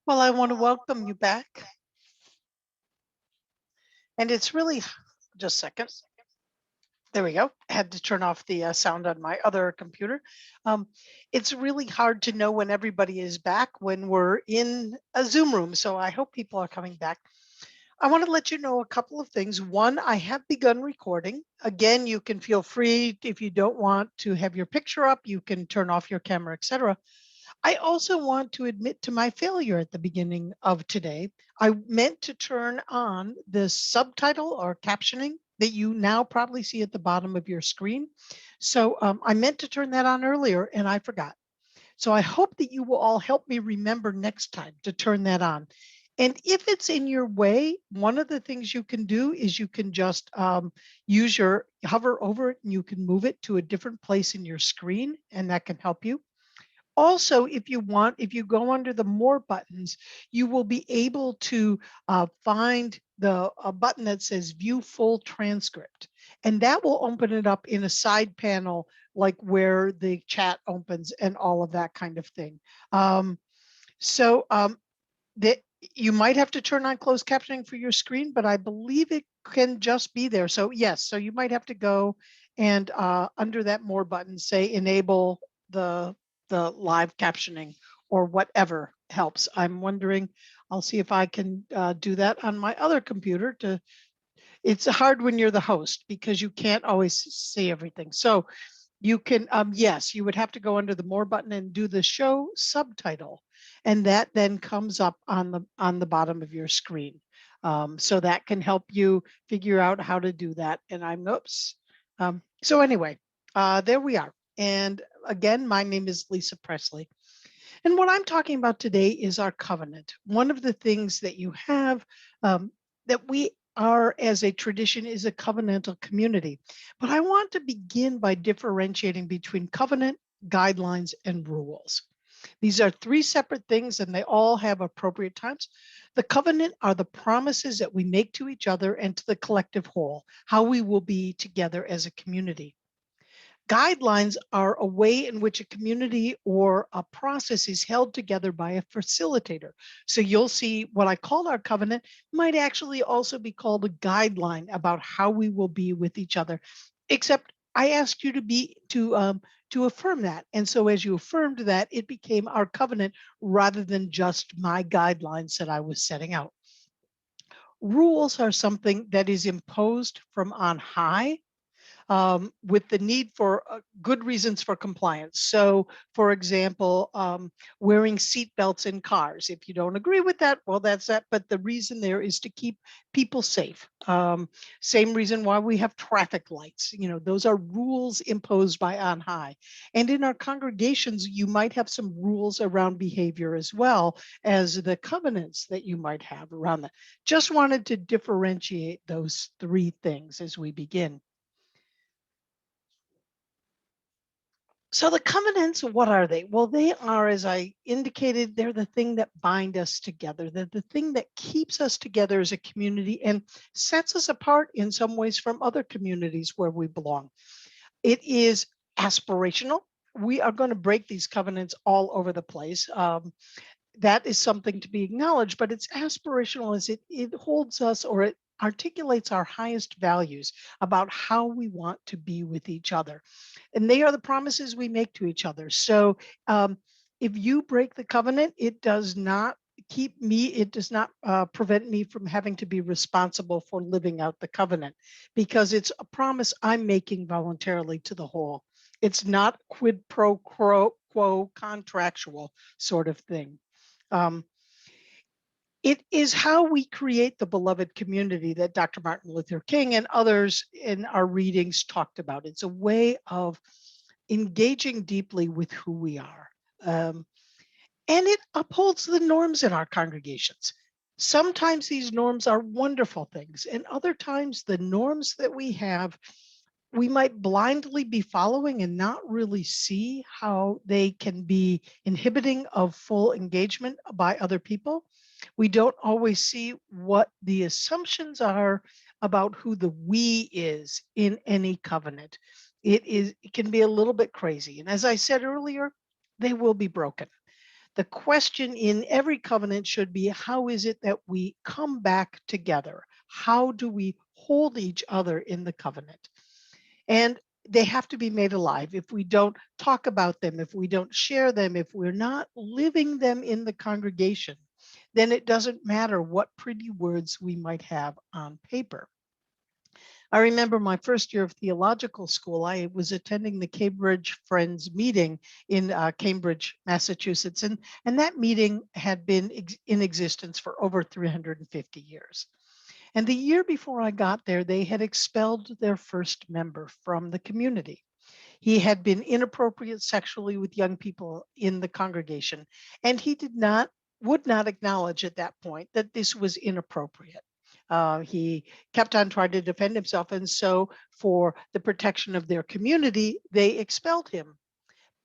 Well, I want to welcome you back. And it's really just a second. There we go. I had to turn off the sound on my other computer. Um, it's really hard to know when everybody is back when we're in a Zoom room. So I hope people are coming back. I want to let you know a couple of things. One, I have begun recording. Again, you can feel free if you don't want to have your picture up, you can turn off your camera, etc. I also want to admit to my failure at the beginning of today. I meant to turn on the subtitle or captioning that you now probably see at the bottom of your screen. So I meant to turn that on earlier and I forgot. So I hope that you will all help me remember next time to turn that on. And if it's in your way, one of the things you can do is you can just use your hover over it and you can move it to a different place in your screen, and that can help you. Also, if you want, if you go under the more buttons, you will be able to find the a button that says view full transcript. And that will open it up in a side panel, like where the chat opens and all of that kind of thing. So that you might have to turn on closed captioning for your screen, but I believe it can just be there. So yes, so you might have to go and under that more button, say enable the live captioning or whatever helps. I'm wondering, I'll see if I can do that on my other computer to, it's hard when you're the host because you can't always see everything. So you can, yes, you would have to go under the more button and do the show subtitle. And that then comes up on the bottom of your screen. So that can help you figure out how to do that. And I'm, oops. So anyway, there we are. And again, my name is Lisa Presley. And what I'm talking about today is our covenant. One of the things that you have that we are as a tradition is a covenantal community. But I want to begin by differentiating between covenant, guidelines, and rules. These are three separate things and they all have appropriate times. The covenant are the promises that we make to each other and to the collective whole, how we will be together as a community. Guidelines are a way in which a community or a process is held together by a facilitator. So you'll see what I call our covenant might actually also be called a guideline about how we will be with each other, except I asked you to affirm that. And so as you affirmed that, it became our covenant rather than just my guidelines that I was setting out. Rules are something that is imposed from on high with the need for good reasons for compliance. So, for example, wearing seat belts in cars. If you don't agree with that, well, that's that. But the reason there is to keep people safe. Same reason why we have traffic lights. You know, those are rules imposed by on high. And in our congregations, you might have some rules around behavior as well as the covenants that you might have around that. Just wanted to differentiate those three things as we begin. So the covenants, what are they? Well, they are, as I indicated, they're the thing that bind us together. They're the thing that keeps us together as a community and sets us apart in some ways from other communities where we belong. It is aspirational. We are going to break these covenants all over the place. That is something to be acknowledged, but it's aspirational as it holds us or it articulates our highest values about how we want to be with each other. And they are the promises we make to each other. So if you break the covenant, it does not keep me, it does not prevent me from having to be responsible for living out the covenant because it's a promise I'm making voluntarily to the whole. It's not quid pro quo contractual sort of thing. Um, it is how we create the beloved community that Dr. Martin Luther King and others in our readings talked about. It's a way of engaging deeply with who we are. Um, and it upholds the norms in our congregations. Sometimes these norms are wonderful things, and other times the norms that we have, we might blindly be following and not really see how they can be inhibiting of full engagement by other people. We don't always see what the assumptions are about who the we is in any covenant. It can be a little bit crazy. And as I said earlier, they will be broken. The question in every covenant should be, how is it that we come back together? How do we hold each other in the covenant? And they have to be made alive. If we don't talk about them, if we don't share them, if we're not living them in the congregation, then it doesn't matter what pretty words we might have on paper. I remember my first year of theological school, I was attending the Cambridge Friends meeting in Cambridge, Massachusetts, and that meeting had been in existence for over 350 years. And the year before I got there, they had expelled their first member from the community. He had been inappropriate sexually with young people in the congregation, and he would not acknowledge at that point that this was inappropriate. He kept on trying to defend himself, and so for the protection of their community, they expelled him.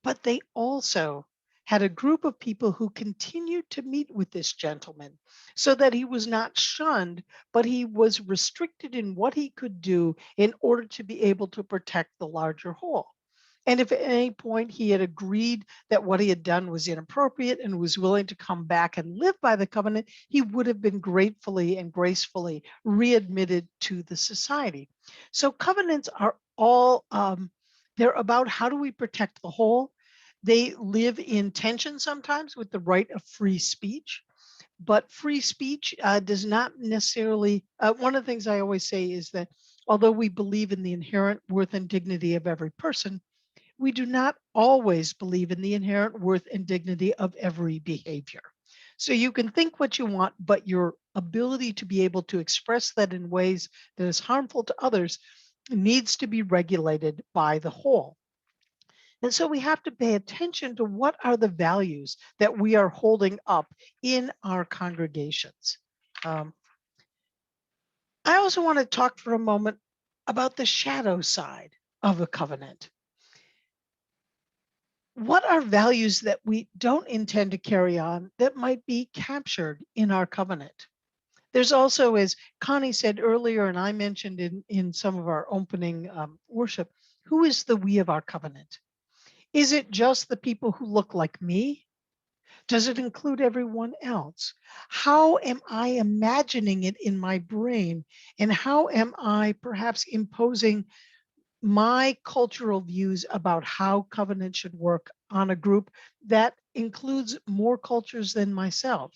But they also had a group of people who continued to meet with this gentleman so that he was not shunned, but he was restricted in what he could do in order to be able to protect the larger whole. And if at any point he had agreed that what he had done was inappropriate and was willing to come back and live by the covenant, he would have been gratefully and gracefully readmitted to the society. So covenants are all, they're about how do we protect the whole. They live in tension sometimes with the right of free speech, but free speech does not necessarily, one of the things I always say is that although we believe in the inherent worth and dignity of every person, we do not always believe in the inherent worth and dignity of every behavior. So you can think what you want, but your ability to be able to express that in ways that is harmful to others needs to be regulated by the whole. And so we have to pay attention to what are the values that we are holding up in our congregations. Um, I also want to talk for a moment about the shadow side of a covenant. What are values that we don't intend to carry on that might be captured in our covenant? There's also, as Connie said earlier, and I mentioned in some of our opening worship, who is the we of our covenant? Is it just the people who look like me? Does it include everyone else? How am I imagining it in my brain? And how am I perhaps imposing my cultural views about how covenant should work on a group that includes more cultures than myself?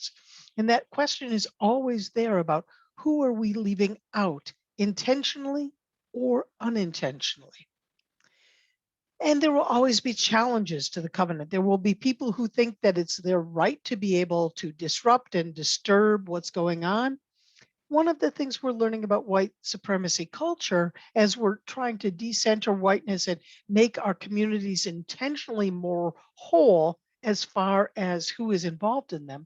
And that question is always there about who are we leaving out intentionally or unintentionally? And there will always be challenges to the covenant. There will be people who think that it's their right to be able to disrupt and disturb what's going on. One of the things we're learning about white supremacy culture as we're trying to decenter whiteness and make our communities intentionally more whole as far as who is involved in them,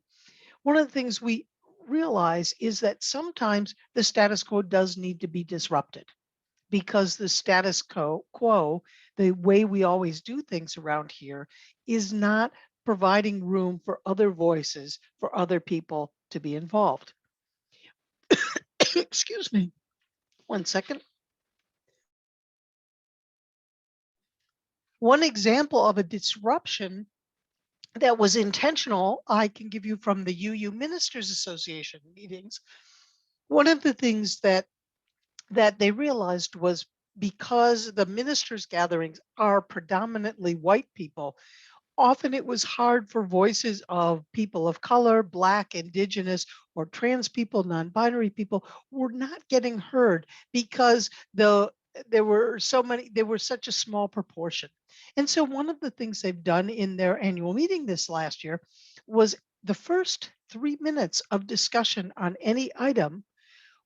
one of the things we realize is that sometimes the status quo does need to be disrupted because the status quo, the way we always do things around here, is not providing room for other voices, for other people to be involved. Excuse me, one second. One example of a disruption that was intentional, I can give you from the UU Ministers Association meetings. One of the things that they realized was because the ministers' gatherings are predominantly white people, often it was hard for voices of people of color, Black, Indigenous, or trans people, non-binary people were not getting heard because there were such a small proportion. And so one of the things they've done in their annual meeting this last year was the first 3 minutes of discussion on any item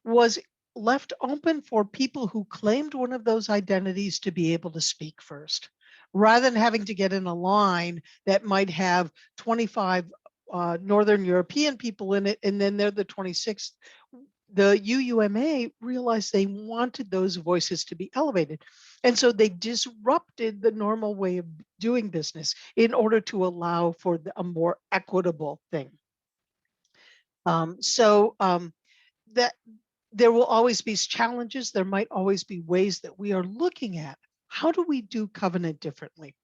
was left open for people who claimed one of those identities to be able to speak first, rather than having to get in a line that might have 25 Northern European people in it, and then they're the 26th. The UUMA realized they wanted those voices to be elevated. And so they disrupted the normal way of doing business in order to allow for a more equitable thing. That there will always be challenges. There might always be ways that we are looking at how do we do covenant differently.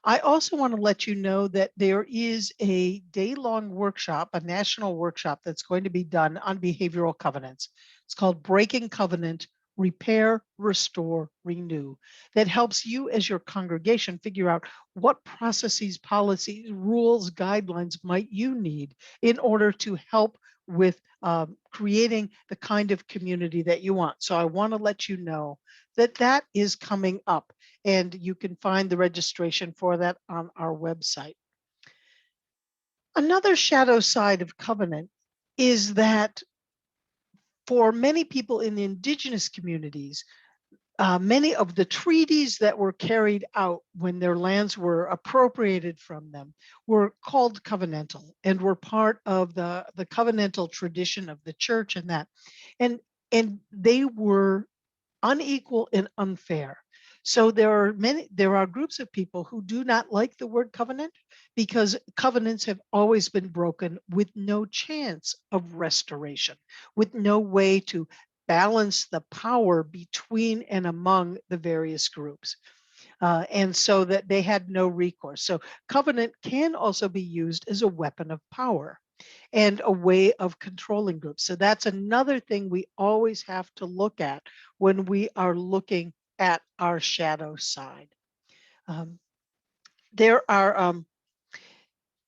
I also want to let you know that there is a day-long workshop, a national workshop that's going to be done on behavioral covenants. It's called Breaking Covenant, Repair, Restore, Renew, that helps you as your congregation figure out what processes, policies, rules, guidelines might you need in order to help with creating the kind of community that you want. So I want to let you know that that is coming up, and you can find the registration for that on our website. Another shadow side of covenant is that for many people in the indigenous communities, many of the treaties that were carried out when their lands were appropriated from them were called covenantal and were part of the covenantal tradition of the church and that. And, and they were unequal and unfair. So there are groups of people who do not like the word covenant because covenants have always been broken with no chance of restoration, with no way to balance the power between and among the various groups. And so that they had no recourse. So covenant can also be used as a weapon of power and a way of controlling groups. So that's another thing we always have to look at when we are looking at our shadow side. Um, there are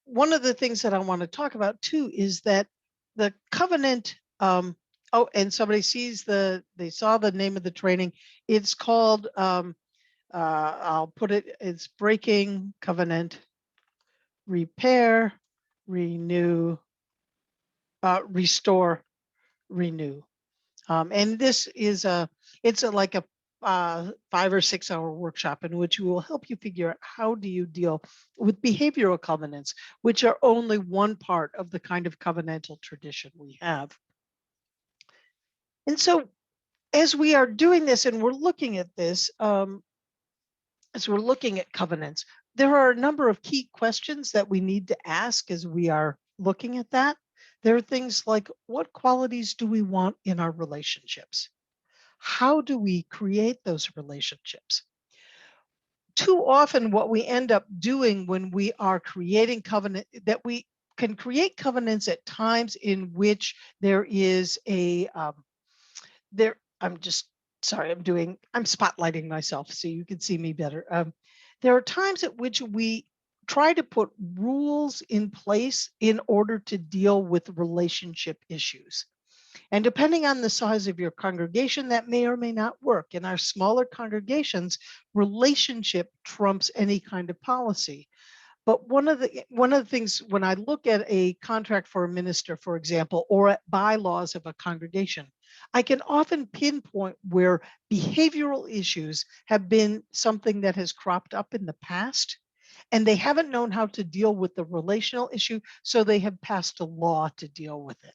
one of the things that I want to talk about too is that the covenant. Oh, and somebody they saw the name of the training. It's called. I'll put it. It's Breaking Covenant, Repair, Renew, Restore, Renew. And this is like a 5 or 6 hour workshop in which we will help you figure out how do you deal with behavioral covenants, which are only one part of the kind of covenantal tradition we have. And so as we are doing this and we're looking at this, as we're looking at covenants, there are a number of key questions that we need to ask as we are looking at that. There are things like, what qualities do we want in our relationships? How do we create those relationships? Too often, what we end up doing when we are creating covenant, that we can create covenants at times in which there is I'm just sorry, I'm spotlighting myself so you can see me better. There are times at which we try to put rules in place in order to deal with relationship issues. And depending on the size of your congregation, that may or may not work. In our smaller congregations, relationship trumps any kind of policy. But one of the things when I look at a contract for a minister, for example, or at bylaws of a congregation, I can often pinpoint where behavioral issues have been something that has cropped up in the past, and they haven't known how to deal with the relational issue, so they have passed a law to deal with it.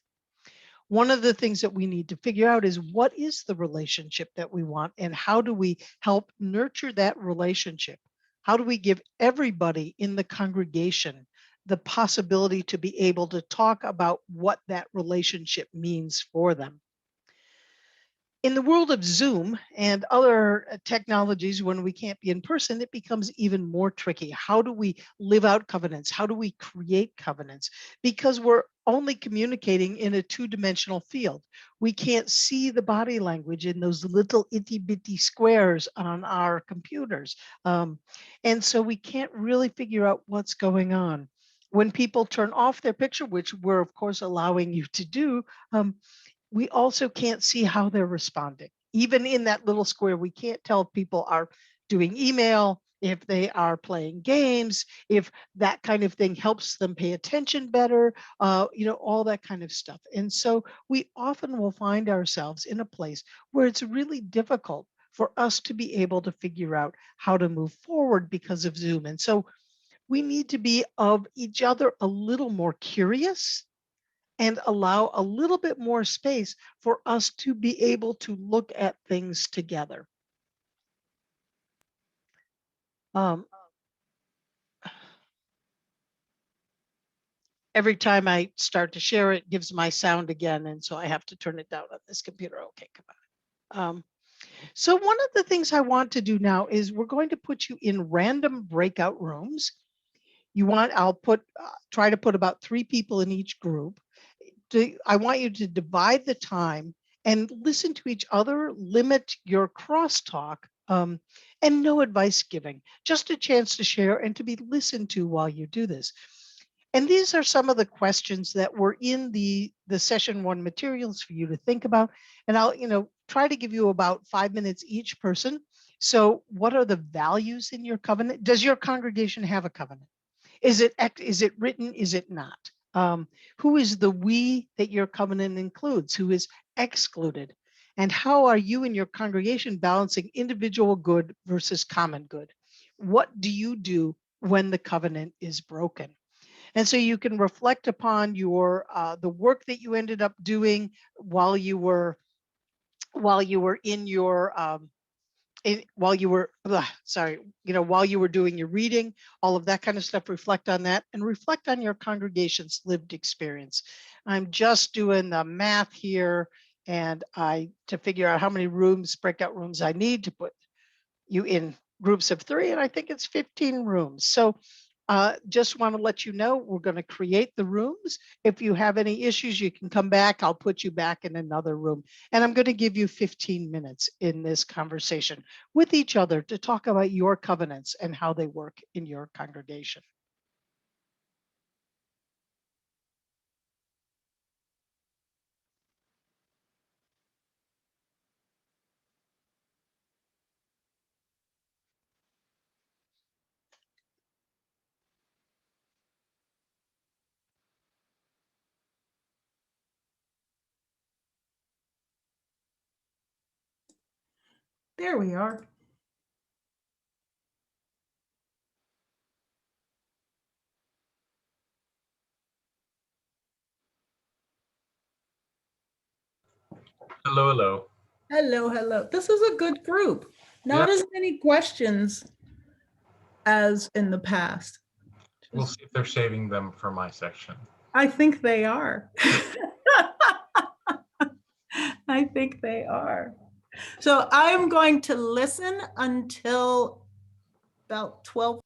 One of the things that we need to figure out is what is the relationship that we want and how do we help nurture that relationship? How do we give everybody in the congregation the possibility to be able to talk about what that relationship means for them? In the world of Zoom and other technologies, when we can't be in person, it becomes even more tricky. How do we live out covenants? How do we create covenants? Because we're only communicating in a two-dimensional field. We can't see the body language in those little itty bitty squares on our computers. And so we can't really figure out what's going on. When people turn off their picture, which we're of course allowing you to do, we also can't see how they're responding. Even in that little square, we can't tell if people are doing email, if they are playing games, if that kind of thing helps them pay attention better, all that kind of stuff. And so we often will find ourselves in a place where it's really difficult for us to be able to figure out how to move forward because of Zoom. And so we need to be of each other a little more curious and allow a little bit more space for us to be able to look at things together. Um, every time I start to share, it gives my sound again, and so I have to turn it down on this computer. Okay, come on. So one of the things I want to do now is we're going to put you in random breakout rooms. I'll try to put about 3 people in each group. I want you to divide the time and listen to each other, limit your crosstalk, and no advice giving, just a chance to share and to be listened to while you do this. And these are some of the questions that were in the session one materials for you to think about. And I'll, try to give you about 5 minutes each person. So what are the values in your covenant? Does your congregation have a covenant? Is it written? Is it not? Who is the we that your covenant includes? Who is excluded? And how are you and your congregation balancing individual good versus common good? What do you do when the covenant is broken? And so you can reflect upon your the work that you ended up doing while you were in your while you were sorry, while you were doing your reading, all of that kind of stuff. Reflect on that and reflect on your congregation's lived experience. I'm just doing the math here, and to figure out how many breakout rooms I need to put you in groups of 3, and I think it's 15 rooms. So just want to let you know, we're going to create the rooms. If you have any issues, you can come back. I'll put you back in another room. And I'm going to give you 15 minutes in this conversation with each other to talk about your covenants and how they work in your congregation. There we are. Hello, hello. Hello, hello. This is a good group. Not Yep, as many questions as in the past. we'll see if they're saving them for my section. I think they are. I think they are. So I'm going to listen until about 12.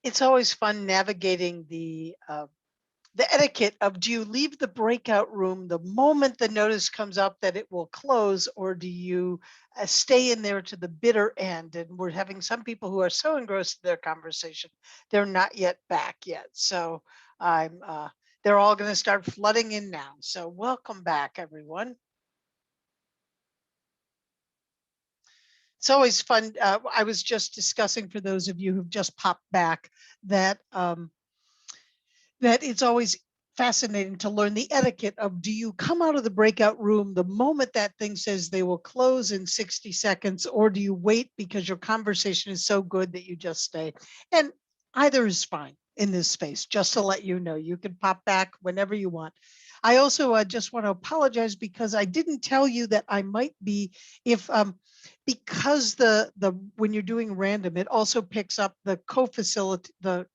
It's always fun navigating the etiquette of, do you leave the breakout room the moment the notice comes up that it will close, or do you stay in there to the bitter end? And we're having some people who are so engrossed in their conversation, they're not yet back yet. So they're all going to start flooding in now. So welcome back, everyone. It's always fun. I was just discussing, for those of you who've just popped back, that it's always fascinating to learn the etiquette of, do you come out of the breakout room the moment that thing says they will close in 60 seconds, or do you wait because your conversation is so good that you just stay? And either is fine in this space. Just to let you know, you can pop back whenever you want. I also just want to apologize because I didn't tell you that I might be, if because the when you're doing random, it also picks up the co-facility, the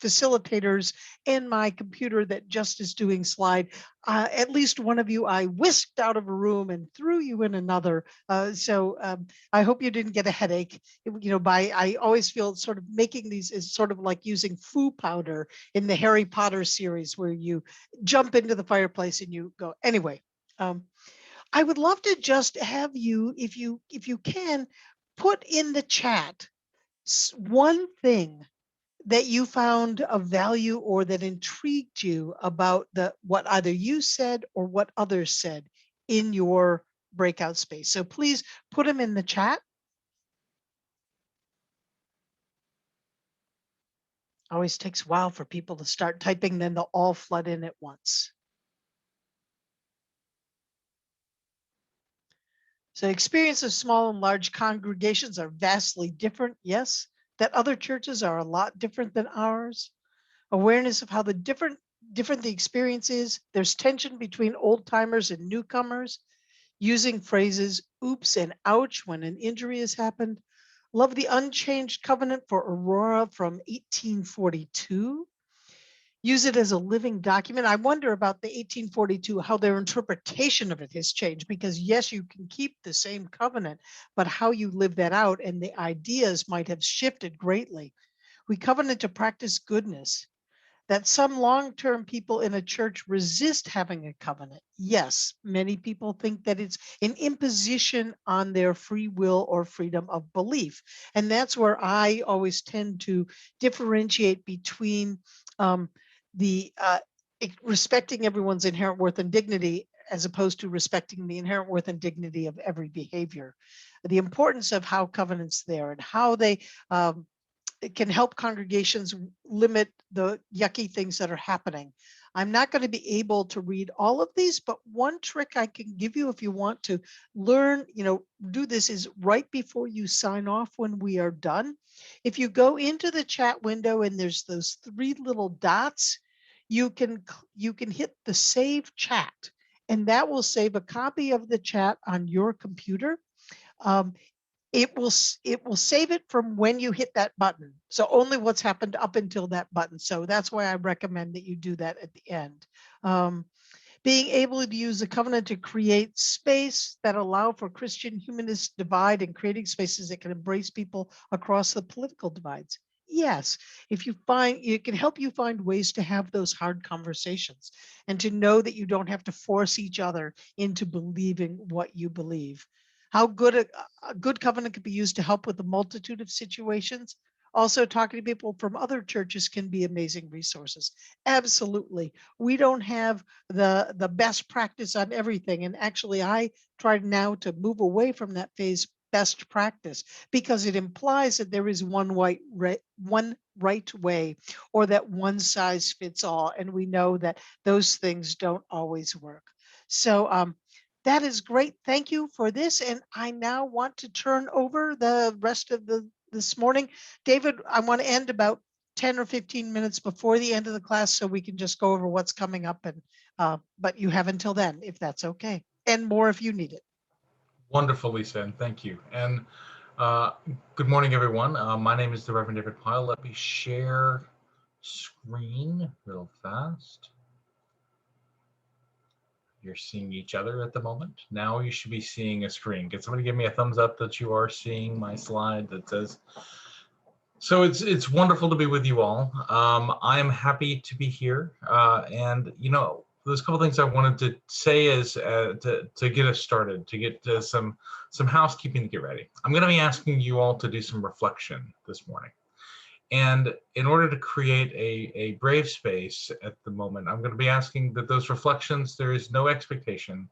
facilitators and my computer that just is doing slide. At least one of you I whisked out of a room and threw you in another. So I hope you didn't get a headache. I always feel sort of making these is sort of like using foo powder in the Harry Potter series, where you jump into the fireplace and you go. Anyway, I would love to just have you, if you can, put in the chat one thing that you found of value or that intrigued you about what either you said or what others said in your breakout space. So please put them in the chat. Always takes a while for people to start typing, then they'll all flood in at once. So experience of small and large congregations are vastly different, yes. That other churches are a lot different than ours. Awareness of how different the experience is. There's tension between old timers and newcomers. Using phrases oops and ouch when an injury has happened. Love the unchanged covenant for Aurora from 1842. Use it as a living document. I wonder about the 1842, how their interpretation of it has changed, because yes, you can keep the same covenant, but how you live that out and the ideas might have shifted greatly. We covenant to practice goodness. That some long-term people in a church resist having a covenant. Yes, many people think that it's an imposition on their free will or freedom of belief. And that's where I always tend to differentiate between the respecting everyone's inherent worth and dignity as opposed to respecting the inherent worth and dignity of every behavior. The importance of how covenants there and how they it can help congregations limit the yucky things that are happening. I'm not going to be able to read all of these, but one trick I can give you if you want to learn, do this is right before you sign off when we are done. If you go into the chat window and there's those three little dots, you can hit the save chat, and that will save a copy of the chat on your computer. It will save it from when you hit that button. So only what's happened up until that button. So that's why I recommend that you do that at the end. Being able to use the covenant to create space that allow for Christian humanist divide and creating spaces that can embrace people across the political divides. Yes, if you find it can help you find ways to have those hard conversations and to know that you don't have to force each other into believing what you believe. How good a good covenant could be used to help with a multitude of situations. Also, talking to people from other churches can be amazing resources. Absolutely. We don't have the best practice on everything. And actually, I try now to move away from that phase best practice because it implies that there is one right way or that one size fits all. And we know that those things don't always work. So that is great. Thank you for this. And I now want to turn over the rest of this morning. David, I want to end about 10 or 15 minutes before the end of the class so we can just go over what's coming up. And but you have until then, if that's okay, and more if you need it. Wonderful, Lisa, and thank you. And good morning, everyone. My name is the Reverend David Pyle. Let me share screen real fast. You're seeing each other at the moment. Now you should be seeing a screen. Can somebody give me a thumbs up that you are seeing my slide that says? So it's wonderful to be with you all. I am happy to be here, and there's a couple things I wanted to say is to get us started, to get some housekeeping to get ready. I'm going to be asking you all to do some reflection this morning. And in order to create a brave space at the moment, I'm going to be asking that those reflections, there is no expectation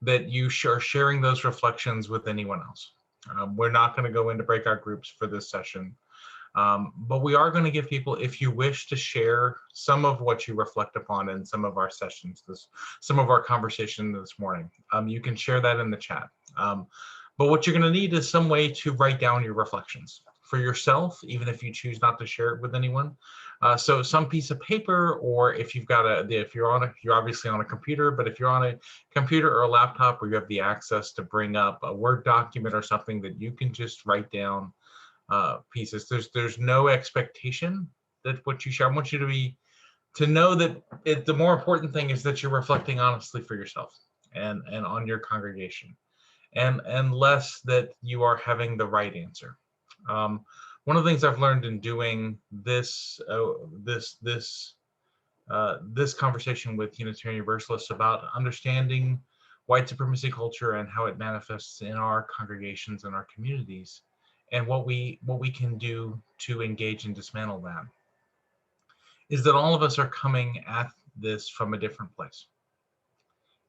that you are sharing those reflections with anyone else. We're not going to go into breakout groups for this session. But we are going to give people, if you wish to share some of what you reflect upon in some of our sessions, some of our conversation this morning, you can share that in the chat. But what you're going to need is some way to write down your reflections for yourself, even if you choose not to share it with anyone. So some piece of paper, or if you've got you're obviously on a computer, but if you're on a computer or a laptop where you have the access to bring up a Word document or something that you can just write down pieces. There's no expectation that what you share. I want you to know that the more important thing is that you're reflecting honestly for yourself and on your congregation, and less that you are having the right answer. One of the things I've learned in doing this conversation with Unitarian Universalists about understanding white supremacy culture and how it manifests in our congregations and our communities, and what we can do to engage and dismantle that, is that all of us are coming at this from a different place.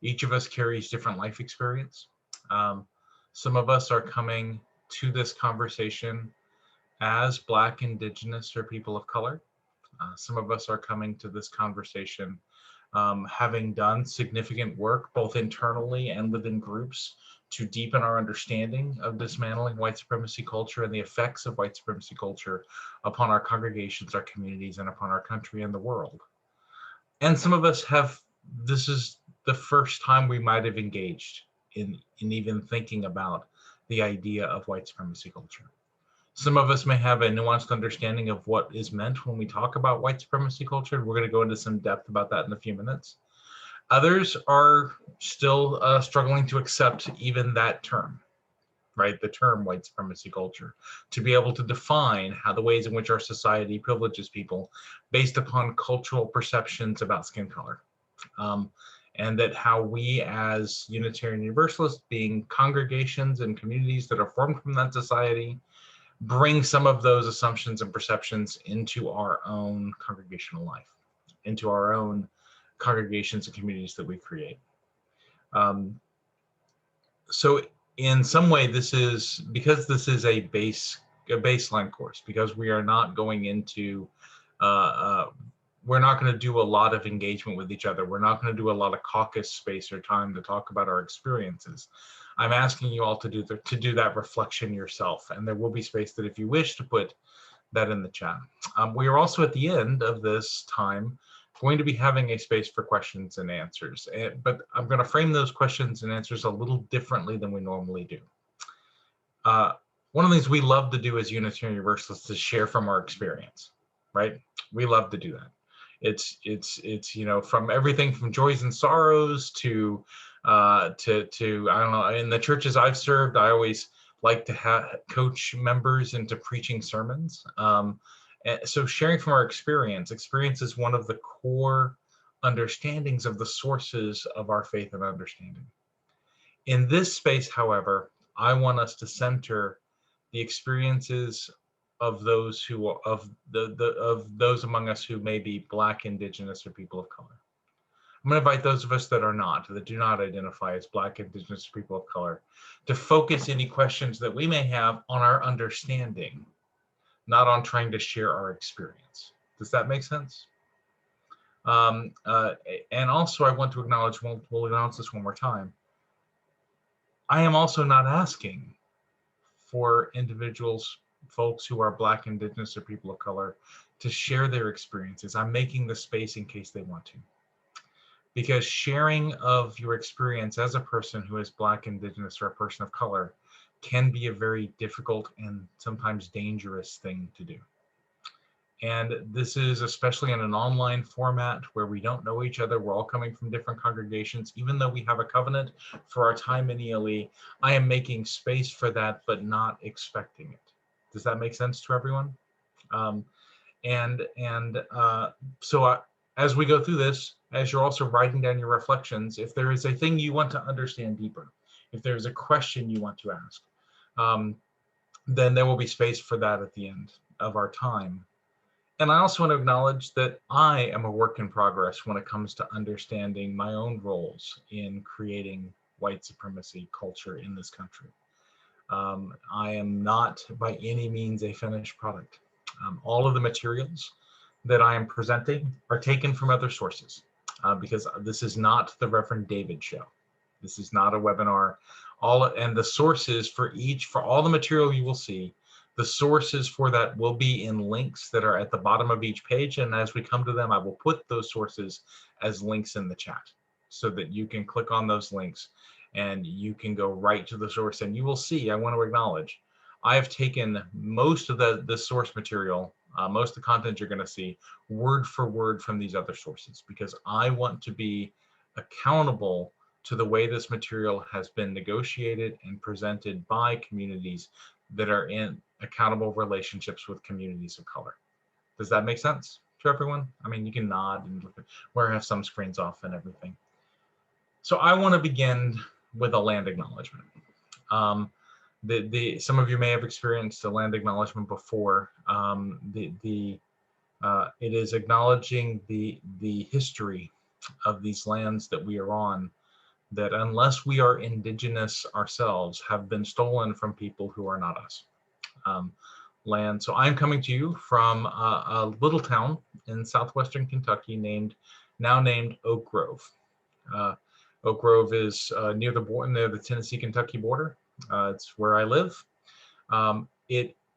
Each of us carries different life experience. Some of us are coming to this conversation as Black, Indigenous, or people of color. Some of us are coming to this conversation having done significant work both internally and within groups to deepen our understanding of dismantling white supremacy culture and the effects of white supremacy culture upon our congregations, our communities, and upon our country and the world. And some of us have, this is the first time we might have engaged in even thinking about the idea of white supremacy culture. Some of us may have a nuanced understanding of what is meant when we talk about white supremacy culture. We're going to go into some depth about that in a few minutes. Others are still struggling to accept even that term, right? The term white supremacy culture, to be able to define how the ways in which our society privileges people based upon cultural perceptions about skin color. And that how we as Unitarian Universalists, being congregations and communities that are formed from that society, bring some of those assumptions and perceptions into our own congregational life, into our own congregations and communities that we create. So in some way, this is, because this is a baseline course, because we are not going into, we're not going to do a lot of engagement with each other. We're not going to do a lot of caucus space or time to talk about our experiences. I'm asking you all to do that reflection yourself, and there will be space that if you wish to put that in the chat. We are also at the end of this time going to be having a space for questions and answers, but I'm going to frame those questions and answers a little differently than we normally do. One of the things we love to do as Unitarian Universalists is share from our experience, right? We love to do that. It's you know, from everything from joys and sorrows to I don't know, in the churches I've served, I always like to coach members into preaching sermons. So sharing from our experience is one of the core understandings of the sources of our faith and understanding. In this space, however, I want us to center the experiences of those who of those among us who may be Black, Indigenous, or people of color. I'm going to invite those of us that are not, that do not identify as Black, Indigenous, or people of color, to focus any questions that we may have on our understanding, not on trying to share our experience. Does that make sense? And also I want to acknowledge, we'll announce this one more time, I am also not asking for individuals, folks who are Black, Indigenous, or people of color to share their experiences. I'm making the space in case they want to. Because sharing of your experience as a person who is Black, Indigenous, or a person of color can be a very difficult and sometimes dangerous thing to do. And this is especially in an online format where we don't know each other. We're all coming from different congregations. Even though we have a covenant for our time in ELE, I am making space for that, but not expecting it. Does that make sense to everyone? So as we go through this, as you're also writing down your reflections, if there is a thing you want to understand deeper, if there's a question you want to ask, then there will be space for that at the end of our time. And I also want to acknowledge that I am a work in progress when it comes to understanding my own roles in creating white supremacy culture in this country. I am not by any means a finished product. All of the materials that I am presenting are taken from other sources because this is not the Reverend David show. This is not a webinar. And the sources for all the material you will see, the sources for that will be in links that are at the bottom of each page. And as we come to them, I will put those sources as links in the chat so that you can click on those links and you can go right to the source. And you will see, I want to acknowledge, I have taken most of the source material, most of the content you're going to see, word for word from these other sources, because I want to be accountable to the way this material has been negotiated and presented by communities that are in accountable relationships with communities of color. Does that make sense to everyone? I mean, you can nod and we're have some screens off and everything. So I want to begin with a land acknowledgement. Some of you may have experienced a land acknowledgement before. It is acknowledging the history of these lands that we are on, that unless we are Indigenous ourselves, have been stolen from people who are not us. Land. So I'm coming to you from a little town in southwestern Kentucky now named Oak Grove. Oak Grove is near the Tennessee-Kentucky border. It's where I live.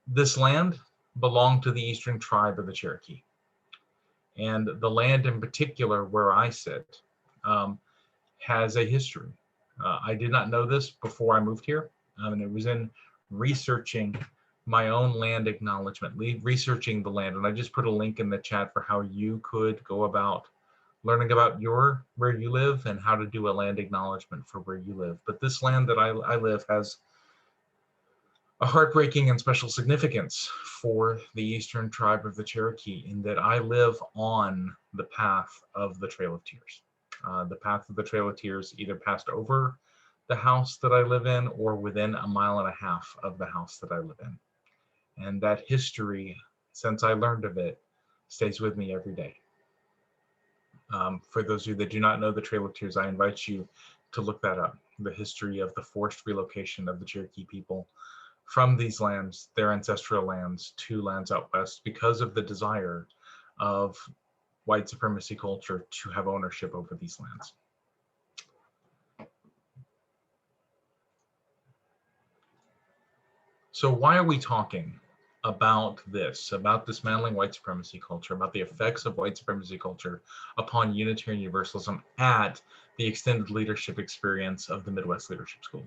This land belonged to the Eastern Tribe of the Cherokee. And the land in particular where I sit has a history. I did not know this before I moved here, and it was in researching my own land acknowledgement, researching the land. And I just put a link in the chat for how you could go about learning about where you live and how to do a land acknowledgement for where you live. But this land that I live has a heartbreaking and special significance for the Eastern Tribe of the Cherokee, in that I live on the path of the Trail of Tears. The path of the Trail of Tears either passed over the house that I live in or within 1.5 miles of the house that I live in. And that history, since I learned of it, stays with me every day. For those of you that do not know the Trail of Tears, I invite you to look that up. The history of the forced relocation of the Cherokee people from these lands, their ancestral lands, to lands out west because of the desire of white supremacy culture to have ownership over these lands. So why are we talking about this, about dismantling white supremacy culture, about the effects of white supremacy culture upon Unitarian Universalism at the extended leadership experience of the Midwest Leadership School?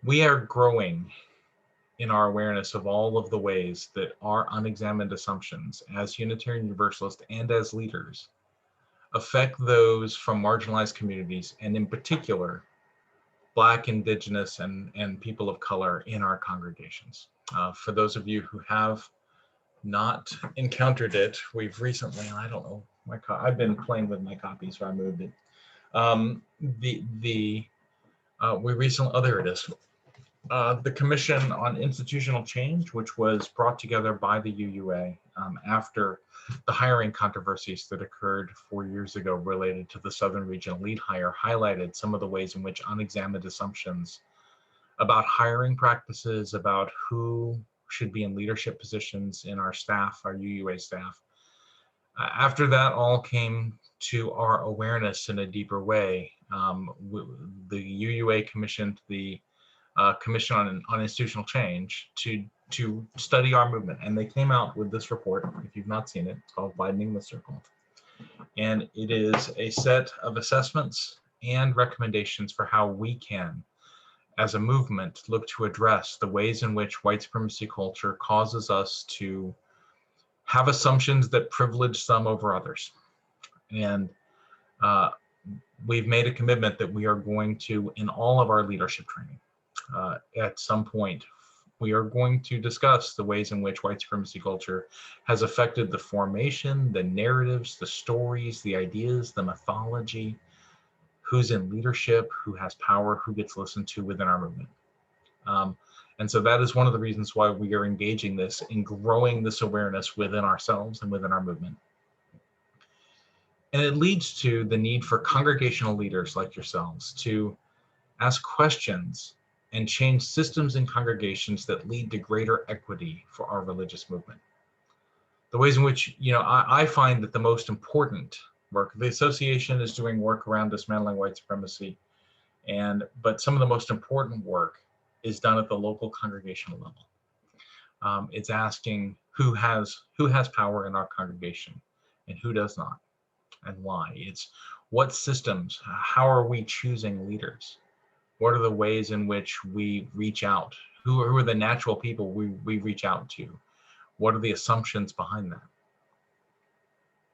We are growing in our awareness of all of the ways that our unexamined assumptions as Unitarian Universalists and as leaders affect those from marginalized communities, and in particular, Black, Indigenous, and people of color in our congregations. For those of you who have not encountered it, we've recently, I don't know, I've been playing with my copy, so I moved it. We recently, oh, there it is. The Commission on Institutional Change, which was brought together by the UUA after the hiring controversies that occurred 4 years ago related to the Southern Regional Lead hire, highlighted some of the ways in which unexamined assumptions about hiring practices, about who should be in leadership positions in our staff, our UUA staff. After that all came to our awareness in a deeper way, the UUA commissioned the Commission on Institutional Change to study our movement, and they came out with this report. If you've not seen it, it's called Widening the Circle, and it is a set of assessments and recommendations for how we can, as a movement, look to address the ways in which white supremacy culture causes us to have assumptions that privilege some over others. And we've made a commitment that we are going to, in all of our leadership training, at some point, we are going to discuss the ways in which white supremacy culture has affected the formation, the narratives, the stories, the ideas, the mythology, who's in leadership, who has power, who gets listened to within our movement. And so that is one of the reasons why we are engaging this in growing this awareness within ourselves and within our movement. And it leads to the need for congregational leaders like yourselves to ask questions and change systems and congregations that lead to greater equity for our religious movement. The ways in which, I find that the most important work, the association is doing work around dismantling white supremacy, but some of the most important work is done at the local congregational level. It's asking who has power in our congregation and who does not, and why. It's what systems, how are we choosing leaders? What are the ways in which we reach out? Who are the natural people we reach out to? What are the assumptions behind that?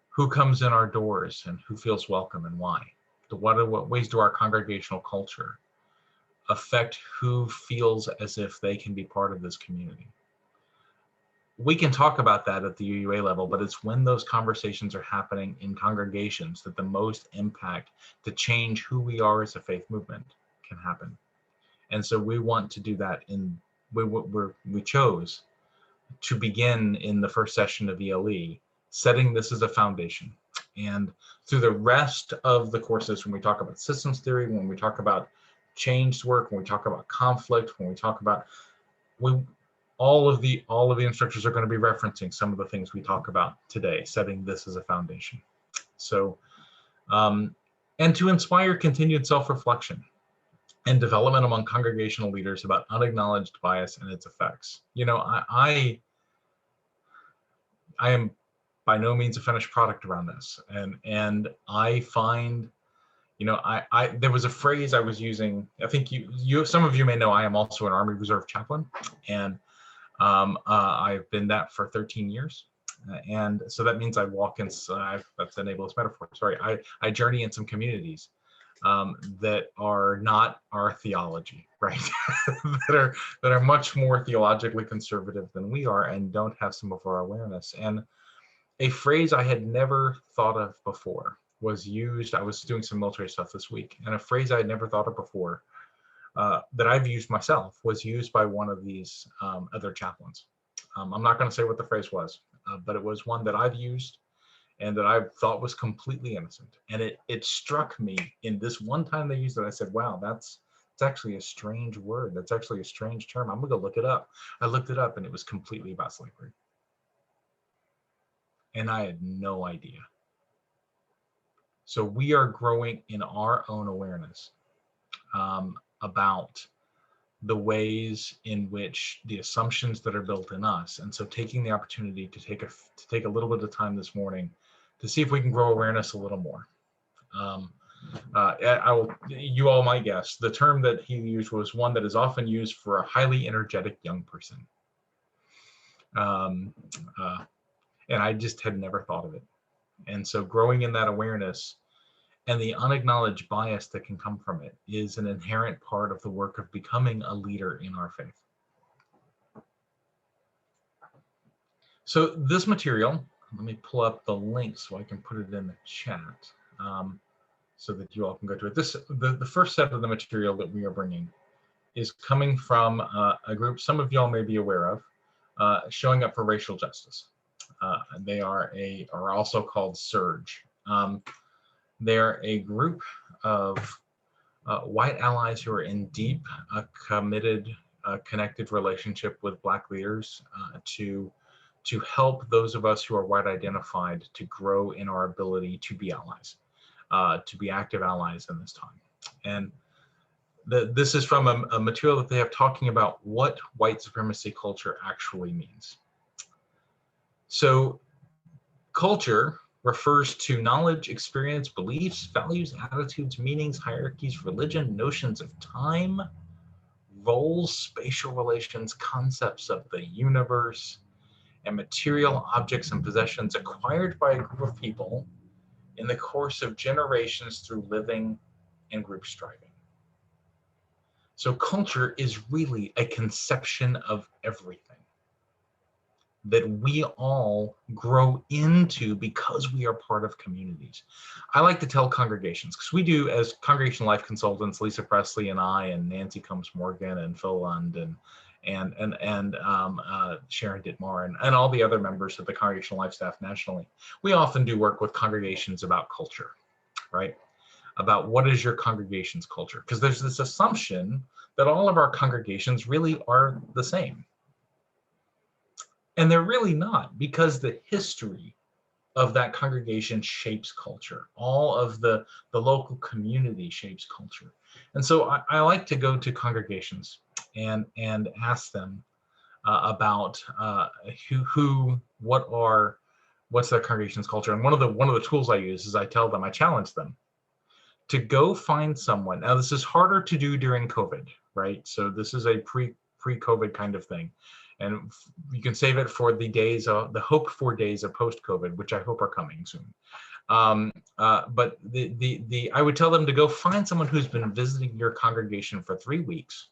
Who comes in our doors and who feels welcome and why? What ways do our congregational culture affect who feels as if they can be part of this community? We can talk about that at the UUA level, but it's when those conversations are happening in congregations that the most impact to change who we are as a faith movement can happen. And so we want to do that we chose to begin in the first session of ELE, setting this as a foundation. And through the rest of the courses, when we talk about systems theory, when we talk about changed work, when we talk about conflict, when we talk about, all of the instructors are going to be referencing some of the things we talk about today, setting this as a foundation. So and to inspire continued self-reflection and development among congregational leaders about unacknowledged bias and its effects. You know, I am by no means a finished product around this, and I find, you know, there was a phrase I was using. I think some of you may know I am also an Army Reserve chaplain, and I've been that for 13 years. And so that means I walk in, that's an ableist metaphor, sorry. I journey in some communities that are not our theology, right? that are much more theologically conservative than we are and don't have some of our awareness. And a phrase I had never thought of before was used. I was doing some military stuff this week, and a phrase I had never thought of before that I've used myself was used by one of these other chaplains. I'm not going to say what the phrase was, but it was one that I've used and that I thought was completely innocent. And it struck me in this one time they used it. I said, wow, it's actually a strange word. That's actually a strange term. I'm going to go look it up. I looked it up and it was completely about slavery. And I had no idea. So we are growing in our own awareness about the ways in which the assumptions that are built in us. And so taking the opportunity to take a little bit of time this morning to see if we can grow awareness a little more. You all might guess, the term that he used was one that is often used for a highly energetic young person. And I just had never thought of it. And so growing in that awareness and the unacknowledged bias that can come from it is an inherent part of the work of becoming a leader in our faith. So this material, let me pull up the link so I can put it in the chat so that you all can go to it. The first set of the material that we are bringing is coming from a group some of y'all may be aware of, Showing Up for Racial Justice. They are also called SURGE. They're a group of white allies who are in deep, committed, connected relationship with Black leaders to help those of us who are white identified to grow in our ability to be allies, to be active allies in this time. And this is from a material that they have talking about what white supremacy culture actually means. So culture refers to knowledge, experience, beliefs, values, attitudes, meanings, hierarchies, religion, notions of time, roles, spatial relations, concepts of the universe, and material objects and possessions acquired by a group of people in the course of generations through living and group striving. So culture is really a conception of everything that we all grow into because we are part of communities. I like to tell congregations, because we do, as congregational life consultants, Lisa Presley and I and Nancy Combs Morgan and Phil Lund and Sharon Dittmar and all the other members of the congregational life staff nationally, we often do work with congregations about culture, right? About what is your congregation's culture? Because there's this assumption that all of our congregations really are the same. And they're really not, because the history of that congregation shapes culture. All of the local community shapes culture. And so I like to go to congregations and ask them about what's their congregation's culture. And one of the tools I use is I challenge them to go find someone. Now this is harder to do during COVID, right? So this is a pre-COVID kind of thing. And you can save it for the hoped for days of post-COVID, which I hope are coming soon. But I would tell them to go find someone who's been visiting your congregation for 3 weeks.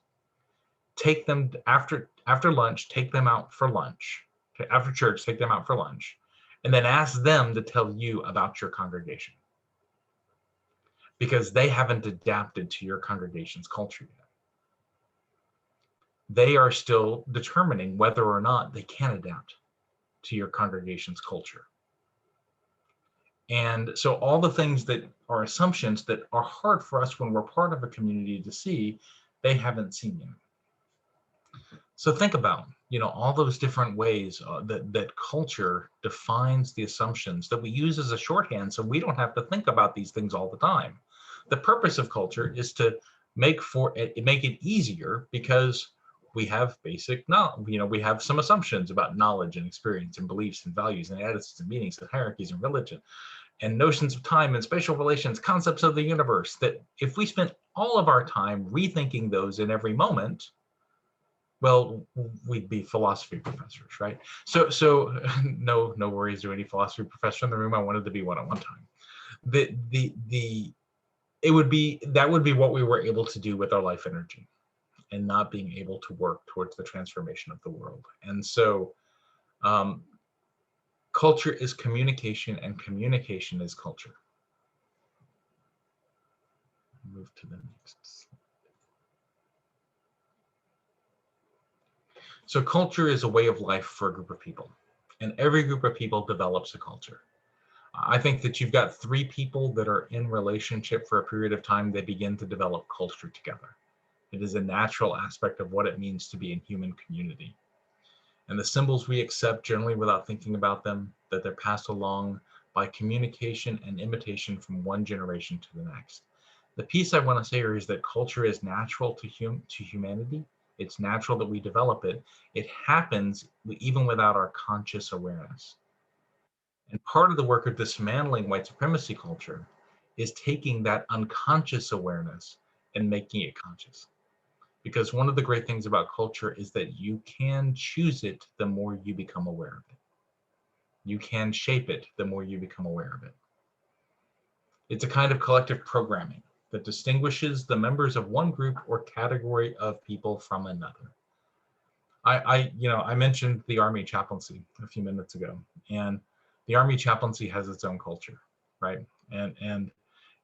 Take them after lunch, take them out for lunch. After church, take them out for lunch, and then ask them to tell you about your congregation, because they haven't adapted to your congregation's culture yet. They are still determining whether or not they can adapt to your congregation's culture. And so all the things that are assumptions that are hard for us when we're part of a community to see, they haven't seen yet. So think about, all those different ways that culture defines the assumptions that we use as a shorthand, so we don't have to think about these things all the time. the purpose of culture is to make it easier, because we have basic knowledge. We have some assumptions about knowledge and experience and beliefs and values and attitudes and meanings and hierarchies and religion and notions of time and spatial relations, concepts of the universe, that if we spent all of our time rethinking those in every moment, well, we'd be philosophy professors, right? So no worries to any philosophy professor in the room. I wanted to be one at one time. That would be what we were able to do with our life energy, and not being able to work towards the transformation of the world. And so culture is communication, and communication is culture. Move to the next slide. So culture is a way of life for a group of people, and every group of people develops a culture. I think that you've got 3 people that are in relationship for a period of time, they begin to develop culture together. It is a natural aspect of what it means to be in human community. And the symbols we accept, generally without thinking about them, that they're passed along by communication and imitation from one generation to the next. The piece I want to say here is that culture is natural to humanity. It's natural that we develop it. It happens even without our conscious awareness. And part of the work of dismantling white supremacy culture is taking that unconscious awareness and making it conscious. Because one of the great things about culture is that you can choose it the more you become aware of it. You can shape it the more you become aware of it. It's a kind of collective programming that distinguishes the members of one group or category of people from another. I mentioned the Army chaplaincy a few minutes ago, and the Army chaplaincy has its own culture, right? And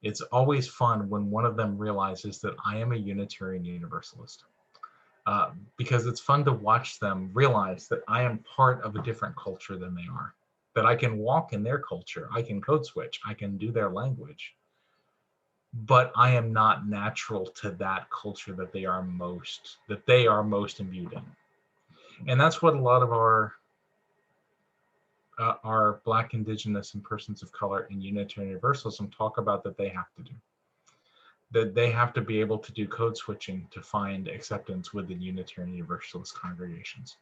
it's always fun when one of them realizes that I am a Unitarian Universalist, because it's fun to watch them realize that I am part of a different culture than they are, that I can walk in their culture, I can code switch, I can do their language, but I am not natural to that culture that they are most imbued in. And that's what a lot of our Black, Indigenous, and persons of color in Unitarian Universalism talk about that they have to do. That they have to be able to do code switching to find acceptance within Unitarian Universalist congregations.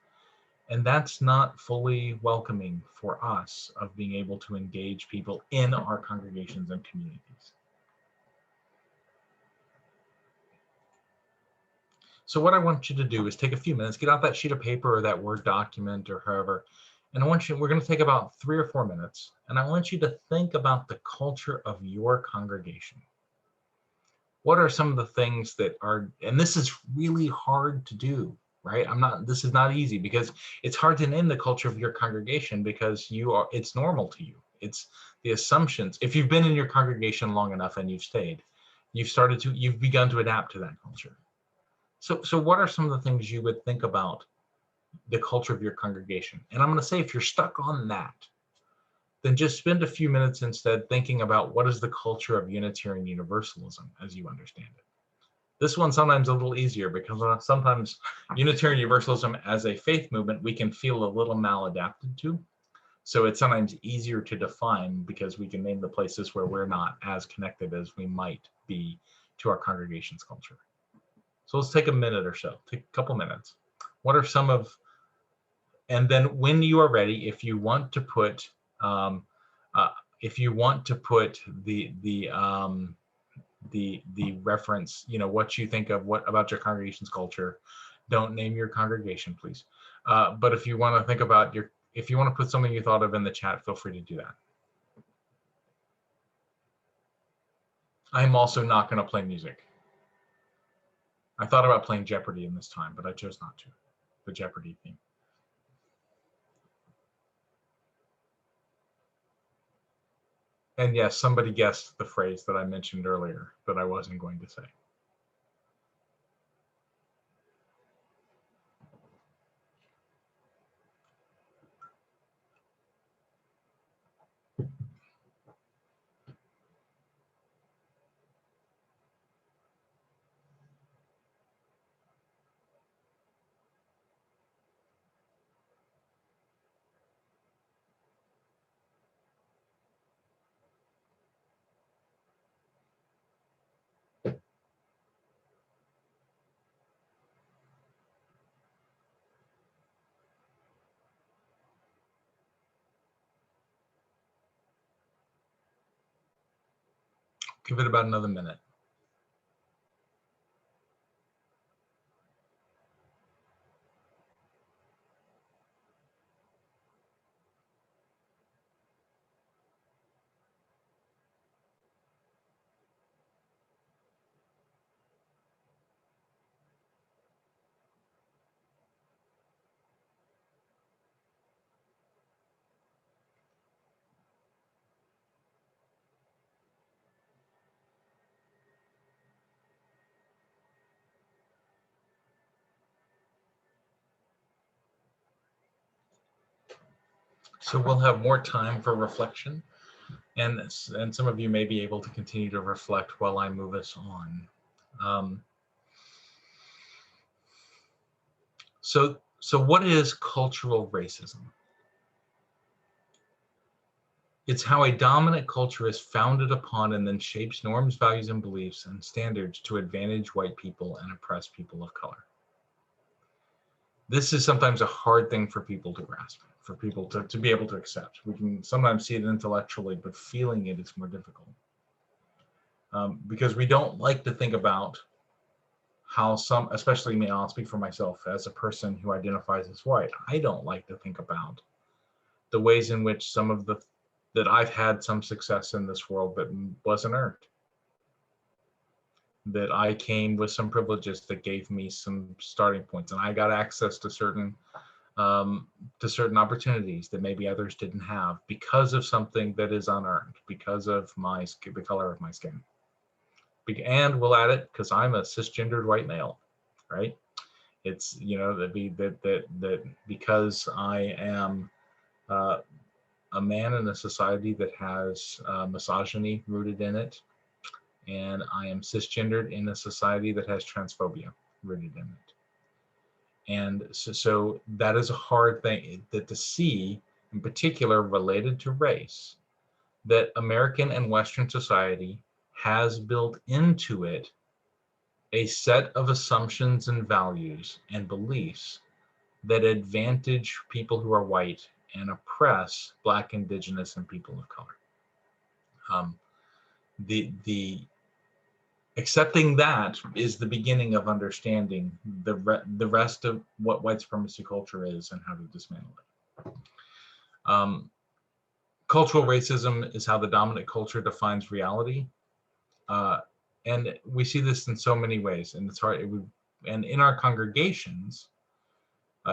And that's not fully welcoming for us of being able to engage people in our congregations and communities. So what I want you to do is take a few minutes, get out that sheet of paper or that Word document or however, and we're going to take about 3 or 4 minutes, and I want you to think about the culture of your congregation. What are some of the things that are, and this is really hard to do, right? This is not easy, because it's hard to name the culture of your congregation because it's normal to you. It's the assumptions. If you've been in your congregation long enough and you've stayed, you've begun to adapt to that culture. So what are some of the things you would think about the culture of your congregation? And I'm going to say, if you're stuck on that, then just spend a few minutes instead thinking about what is the culture of Unitarian Universalism as you understand it. This one's sometimes a little easier because sometimes Unitarian Universalism as a faith movement, we can feel a little maladapted to. So it's sometimes easier to define because we can name the places where we're not as connected as we might be to our congregation's culture. So let's take a minute or so, take a couple minutes. What are some of, and then when you are ready, if you want to put, the reference, what you think of about your congregation's culture, don't name your congregation, please. But if you want to think about if you want to put something you thought of in the chat, feel free to do that. I'm also not going to play music. I thought about playing Jeopardy in this time, but I chose not to. The Jeopardy theme. And yes, somebody guessed the phrase that I mentioned earlier that I wasn't going to say. Give it about another minute. So we'll have more time for reflection, and some of you may be able to continue to reflect while I move us on. So what is cultural racism? It's how a dominant culture is founded upon and then shapes norms, values, and beliefs and standards to advantage white people and oppress people of color. This is sometimes a hard thing for people to grasp, for people to be able to accept. We can sometimes see it intellectually, but feeling it is more difficult. Because we don't like to think about how some, especially me, I'll speak for myself as a person who identifies as white, I don't like to think about the ways in which some of that I've had some success in this world that wasn't earned. That I came with some privileges that gave me some starting points, and I got access to certain opportunities that maybe others didn't have because of something that is unearned, because of the color of my skin. And we'll add it because I'm a cisgendered white male, right? It's, you know, that because I am a man in a society that has misogyny rooted in it, and I am cisgendered in a society that has transphobia rooted in it. And so that is a hard thing to see, in particular related to race, that American and Western society has built into it a set of assumptions and values and beliefs that advantage people who are white and oppress Black, Indigenous, and people of color. The accepting that is the beginning of understanding the rest of what white supremacy culture is and how to dismantle it. Cultural racism is how the dominant culture defines reality. And we see this in so many ways, and it's hard. And in our congregations,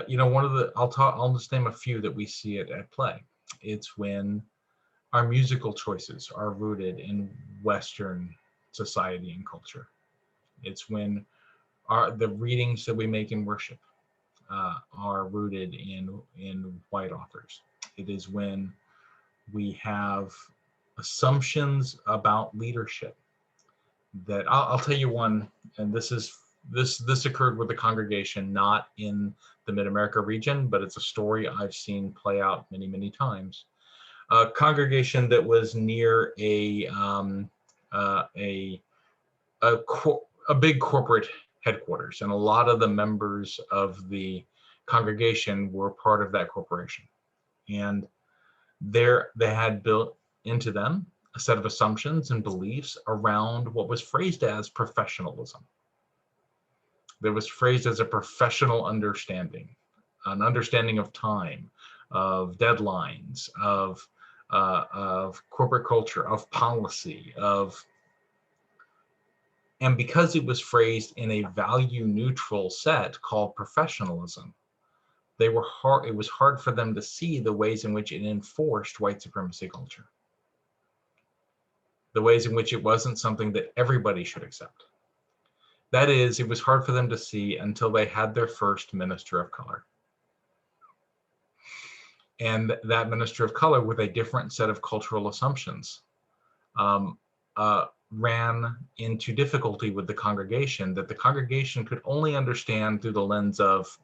you know, I'll just name a few that we see it at play. It's when our musical choices are rooted in Western society and culture. It's when the readings that we make in worship are rooted in white authors. It is when we have assumptions about leadership that I'll tell you one, and this occurred with the congregation, not in the Mid-America region, but it's a story I've seen play out many, many times. A congregation that was near a big corporate headquarters, and a lot of the members of the congregation were part of that corporation, and they had built into them a set of assumptions and beliefs around what was phrased as professionalism. That was phrased as a professional understanding, an understanding of time, of deadlines, of corporate culture, of policy, and because it was phrased in a value neutral set called professionalism, it was hard for them to see the ways in which it enforced white supremacy culture. The ways in which it wasn't something that everybody should accept. That is, it was hard for them to see until they had their first minister of color. And that minister of color, with a different set of cultural assumptions, ran into difficulty with the congregation that the congregation could only understand through the lens of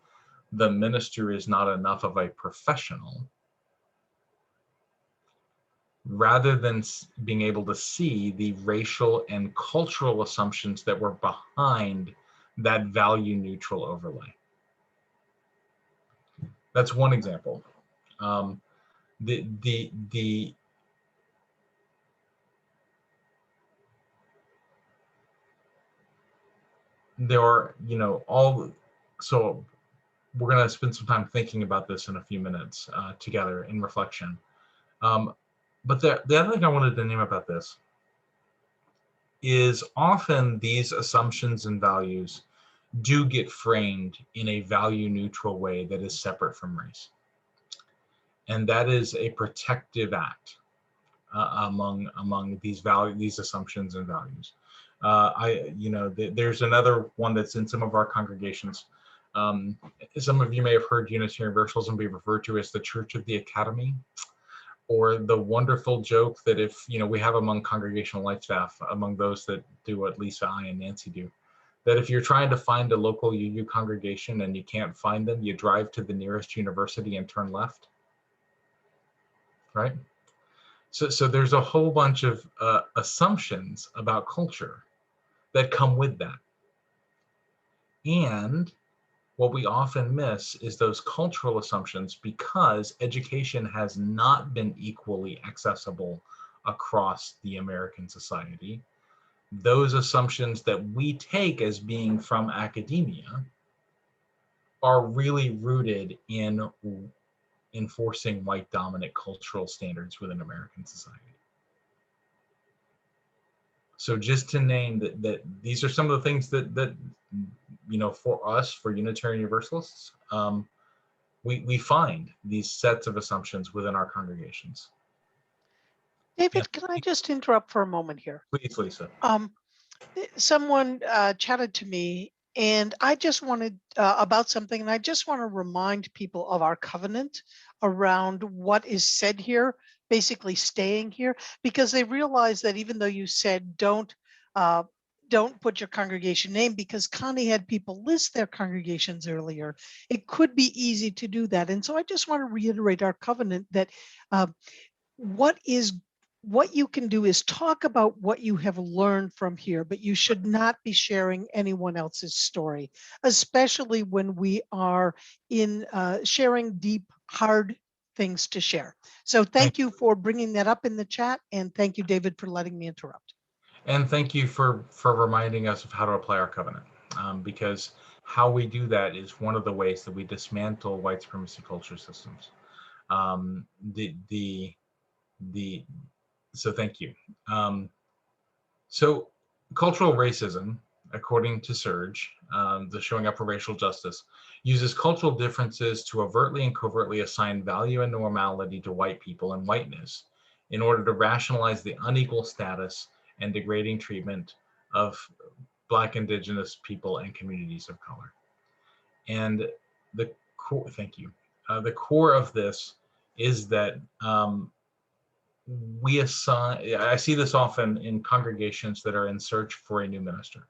the minister is not enough of a professional, rather than being able to see the racial and cultural assumptions that were behind that value neutral overlay. That's one example. there are, so we're going to spend some time thinking about this in a few minutes together in reflection. But the other thing I wanted to name about this is often these assumptions and values do get framed in a value neutral way that is separate from race. And that is a protective act among these assumptions and values. There's another one that's in some of our congregations. Some of you may have heard Unitarian Universalism be referred to as the Church of the Academy, or the wonderful joke that if we have among congregational life staff, among those that do what Lisa, I, and Nancy do, that if you're trying to find a local UU congregation and you can't find them, you drive to the nearest university and turn left, right? So there's a whole bunch of assumptions about culture that come with that. And what we often miss is those cultural assumptions, because education has not been equally accessible across the American society. Those assumptions that we take as being from academia are really rooted in enforcing white dominant cultural standards within American society. So just to name that these are some of the things that for us, for Unitarian Universalists, we find these sets of assumptions within our congregations. David, can I just interrupt for a moment here? Please, Lisa. Someone chatted to me, and I just wanted about something, and I just want to remind people of our covenant around what is said here, basically staying here, because they realize that even though you said don't put your congregation name, because Connie had people list their congregations earlier, it could be easy to do that. And so I just want to reiterate our covenant that what you can do is talk about what you have learned from here, but you should not be sharing anyone else's story, especially when we are in sharing deep, hard things to share. So thank you for bringing that up in the chat, and thank you, David, for letting me interrupt. And thank you for reminding us of how to apply our covenant, because how we do that is one of the ways that we dismantle white supremacy culture systems. So thank you. So cultural racism, according to Serge, the Showing Up for Racial Justice, uses cultural differences to overtly and covertly assign value and normality to white people and whiteness in order to rationalize the unequal status and degrading treatment of Black, Indigenous people and communities of color. And the core, thank you. The core of this is that we assign, I see this often in congregations that are in search for a new minister,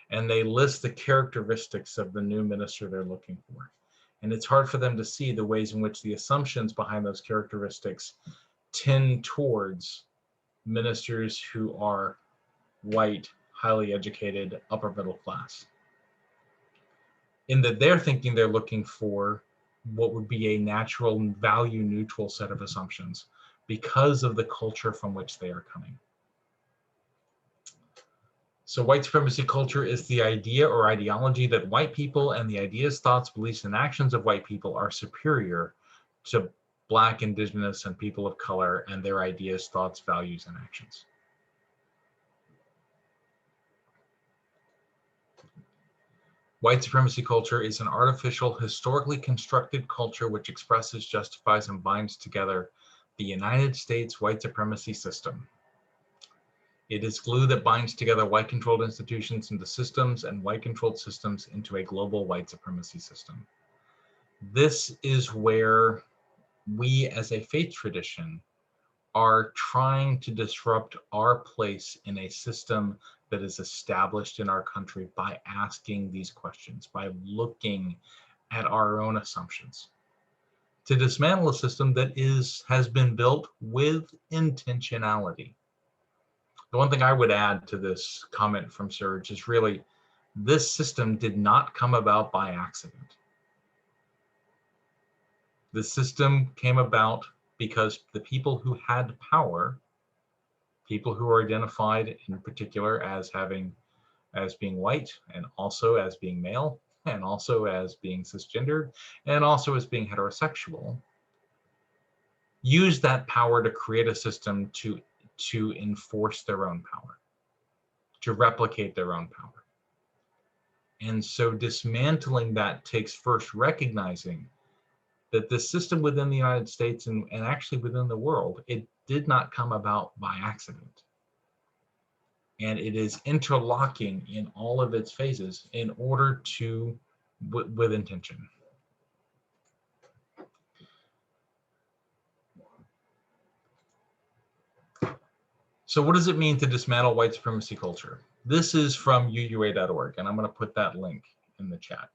and they list the characteristics of the new minister they're looking for. And it's hard for them to see the ways in which the assumptions behind those characteristics tend towards ministers who are white, highly educated, upper middle class. In that they're thinking they're looking for what would be a natural value neutral set of assumptions because of the culture from which they are coming. So white supremacy culture is the idea or ideology that white people and the ideas, thoughts, beliefs, and actions of white people are superior to Black, Indigenous, and people of color and their ideas, thoughts, values, and actions. White supremacy culture is an artificial, historically constructed culture which expresses, justifies, and binds together the United States white supremacy system. It is glue that binds together white-controlled institutions into systems and white-controlled systems into a global white supremacy system. This is where we as a faith tradition are trying to disrupt our place in a system that is established in our country by asking these questions, by looking at our own assumptions, to dismantle a system that has been built with intentionality. The one thing I would add to this comment from Serge is really, this system did not come about by accident. The system came about because the people who had power, people who are identified in particular as having as being white, and also as being male, and also as being cisgendered, and also as being heterosexual, use that power to create a system to enforce their own power, to replicate their own power. And so dismantling that takes first recognizing that the system within the United States and actually within the world, it did not come about by accident. And it is interlocking in all of its phases in order to, with intention. So what does it mean to dismantle white supremacy culture? This is from uua.org, and I'm going to put that link in the chat.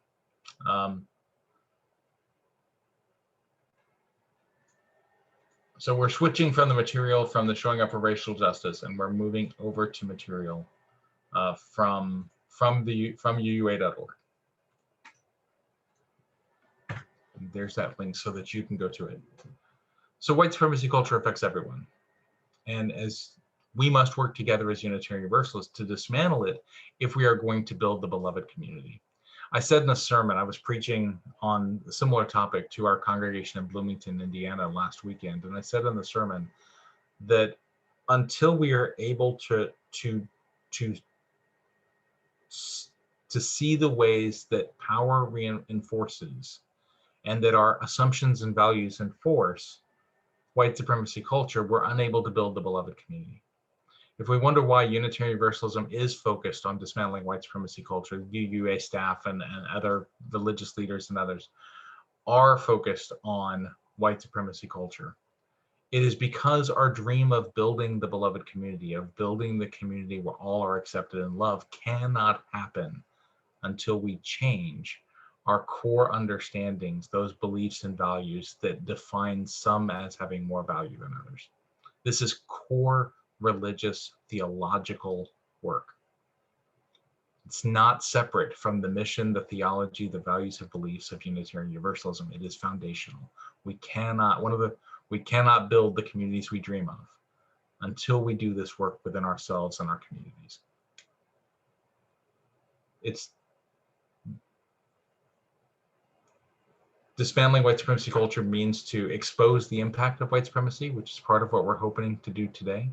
So we're switching from the material from the showing up for racial justice, and we're moving over to material from uua.org. There's that link so that you can go to it. So white supremacy culture affects everyone. And as we must work together as Unitarian Universalists to dismantle it if we are going to build the beloved community. I said in a sermon, I was preaching on a similar topic to our congregation in Bloomington, Indiana last weekend. And I said in the sermon that until we are able to see the ways that power reinforces and that our assumptions and values enforce white supremacy culture, we're unable to build the beloved community. If we wonder why Unitarian Universalism is focused on dismantling white supremacy culture, UUA staff and other religious leaders and others are focused on white supremacy culture, it is because our dream of building the beloved community, of building the community where all are accepted and loved, cannot happen until we change our core understandings, those beliefs and values that define some as having more value than others. This is core religious theological work. It's not separate from the mission, the theology, the values and beliefs of Unitarian Universalism. It is foundational. We cannot build the communities we dream of until we do this work within ourselves and our communities. Dismantling white supremacy culture means to expose the impact of white supremacy, which is part of what we're hoping to do today.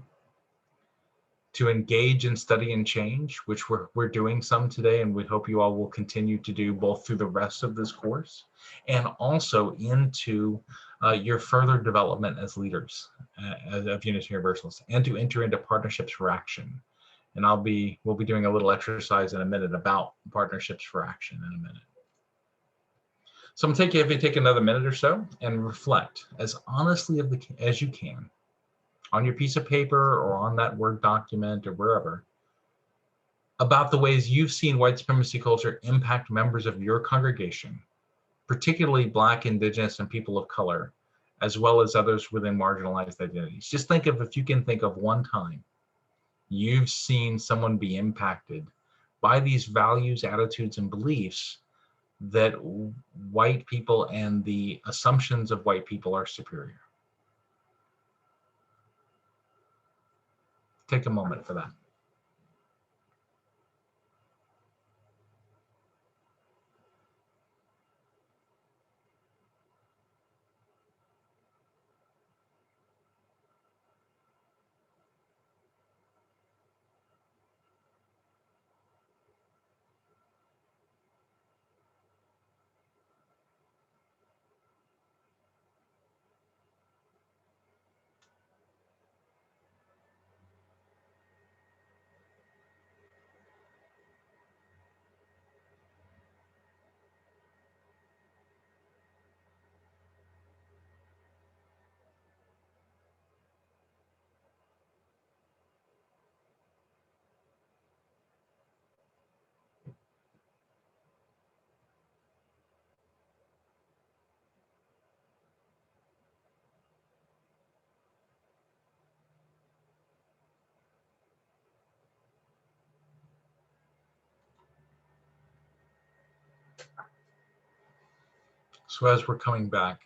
To engage in study and change, which we're doing some today, and we hope you all will continue to do both through the rest of this course and also into your further development as leaders of Unitarian Universalists, and to enter into partnerships for action. And we'll be doing a little exercise in a minute about partnerships for action in a minute. So I'm going to take another minute or so and reflect as honestly as you can on your piece of paper or on that Word document or wherever about the ways you've seen white supremacy culture impact members of your congregation, particularly Black, Indigenous, and people of color, as well as others within marginalized identities. Just think of, if you can think of one time you've seen someone be impacted by these values, attitudes, and beliefs that white people and the assumptions of white people are superior. Take a moment for that. So as we're coming back,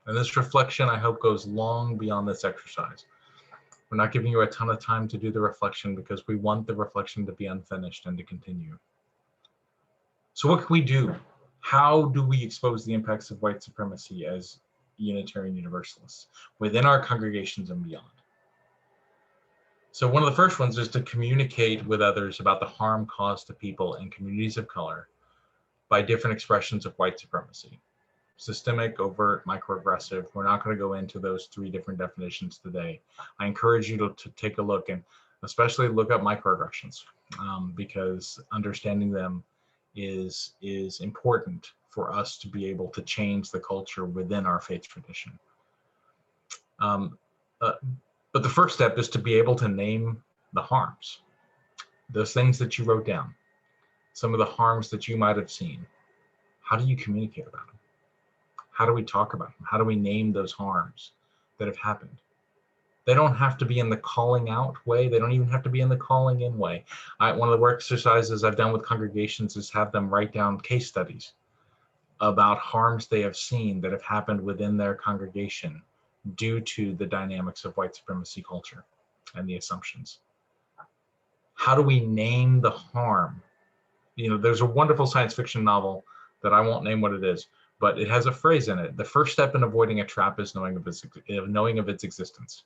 and this reflection I hope goes long beyond this exercise, We're not giving you a ton of time to do the reflection because we want the reflection to be unfinished and to continue. So what can we do? How do we expose the impacts of white supremacy as Unitarian Universalists within our congregations and beyond? So one of the first ones is to communicate with others about the harm caused to people in communities of color by different expressions of white supremacy. Systemic, overt, microaggressive. We're not going to go into those 3 different definitions today. I encourage you to take a look, and especially look up microaggressions, because understanding them is important for us to be able to change the culture within our faith tradition. But the first step is to be able to name the harms, those things that you wrote down, some of the harms that you might have seen. How do you communicate about them? How do we talk about them? How do we name those harms that have happened? They don't have to be in the calling out way. They don't even have to be in the calling in way. One of the work exercises I've done with congregations is have them write down case studies about harms they have seen that have happened within their congregation due to the dynamics of white supremacy culture and the assumptions. How do we name the harm? You know, there's a wonderful science fiction novel that I won't name what it is, but it has a phrase in it. The first step in avoiding a trap is knowing of its existence.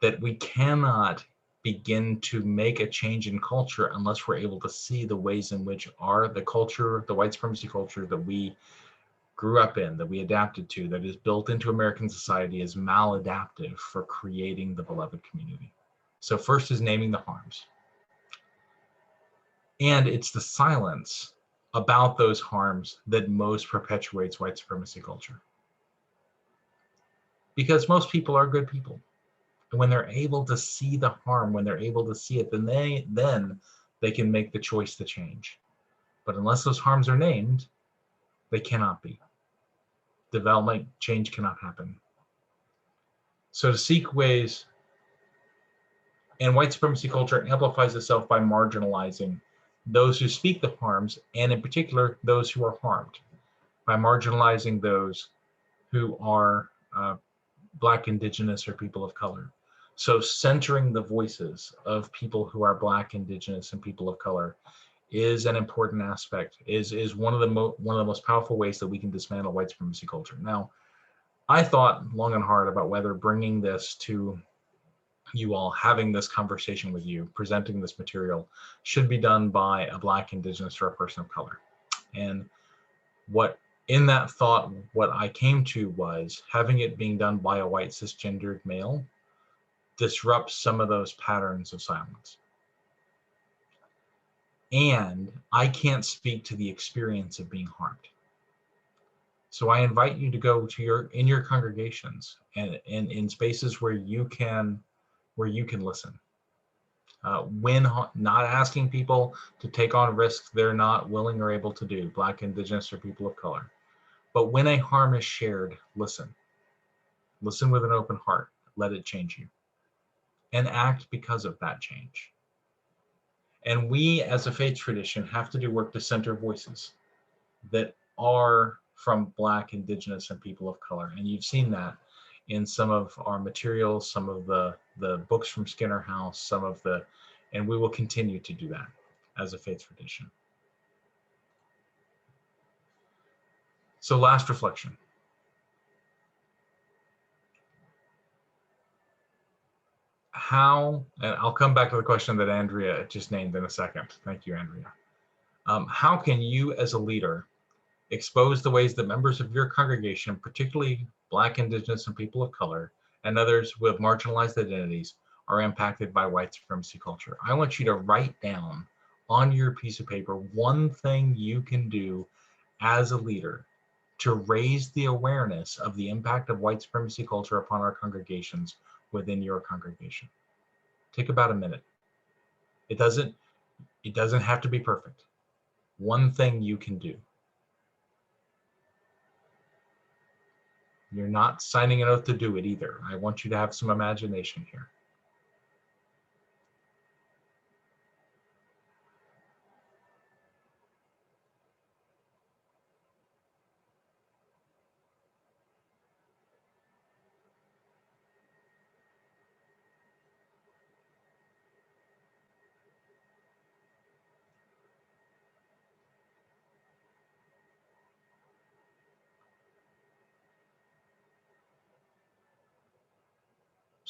That we cannot begin to make a change in culture unless we're able to see the ways in which the culture, the white supremacy culture that we grew up in, that we adapted to, that is built into American society, is maladaptive for creating the beloved community. So first is naming the harms. And it's the silence about those harms that most perpetuates white supremacy culture. Because most people are good people. And when they're able to see the harm, when they're able to see it, then they can make the choice to change. But unless those harms are named, they cannot be. Development, change cannot happen. So to seek ways, and white supremacy culture amplifies itself by marginalizing those who speak the harms, and in particular, those who are harmed, by marginalizing those who are Black, Indigenous, or people of color. So centering the voices of people who are Black, Indigenous, and people of color is an important aspect, is one of the most powerful ways that we can dismantle white supremacy culture. Now, I thought long and hard about whether bringing this to you all, having this conversation with you, presenting this material, should be done by a Black, Indigenous, or a person of color. And in that thought, what I came to was having it being done by a white cisgendered male disrupts some of those patterns of silence. And I can't speak to the experience of being harmed. So I invite you to go to in your congregations and in spaces where you can listen. When not asking people to take on risks they're not willing or able to do, Black, Indigenous, or people of color. But when a harm is shared, listen. Listen with an open heart. Let it change you. And act because of that change. And we as a faith tradition have to do work to center voices that are from Black, Indigenous, and people of color. And you've seen that in some of our materials, some of the books from Skinner House, and we will continue to do that as a faith tradition. So last reflection. And I'll come back to the question that Andrea just named in a second. Thank you, Andrea. How can you as a leader expose the ways that members of your congregation, particularly Black, Indigenous, and people of color, and others with marginalized identities, are impacted by white supremacy culture? I want you to write down on your piece of paper one thing you can do as a leader to raise the awareness of the impact of white supremacy culture upon our congregations within your congregation. Take about a minute. It doesn't have to be perfect. One thing you can do. You're not signing an oath to do it either. I want you to have some imagination here.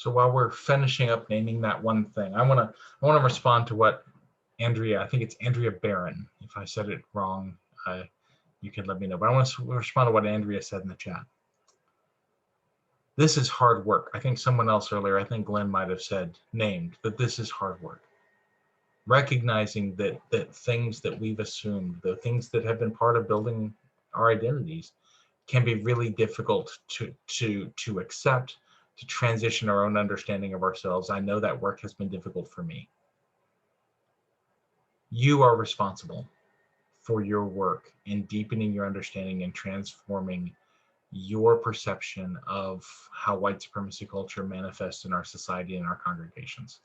So while we're finishing up naming that one thing, I want to respond to what Andrea, I think it's Andrea Barron. If I said it wrong, you can let me know. But I want to respond to what Andrea said in the chat. This is hard work. I think someone else earlier, I think Glenn might have named that this is hard work. Recognizing that things that we've assumed, the things that have been part of building our identities, can be really difficult to accept, to transition our own understanding of ourselves. I know that work has been difficult for me. You are responsible for your work in deepening your understanding and transforming your perception of how white supremacy culture manifests in our society and our congregations.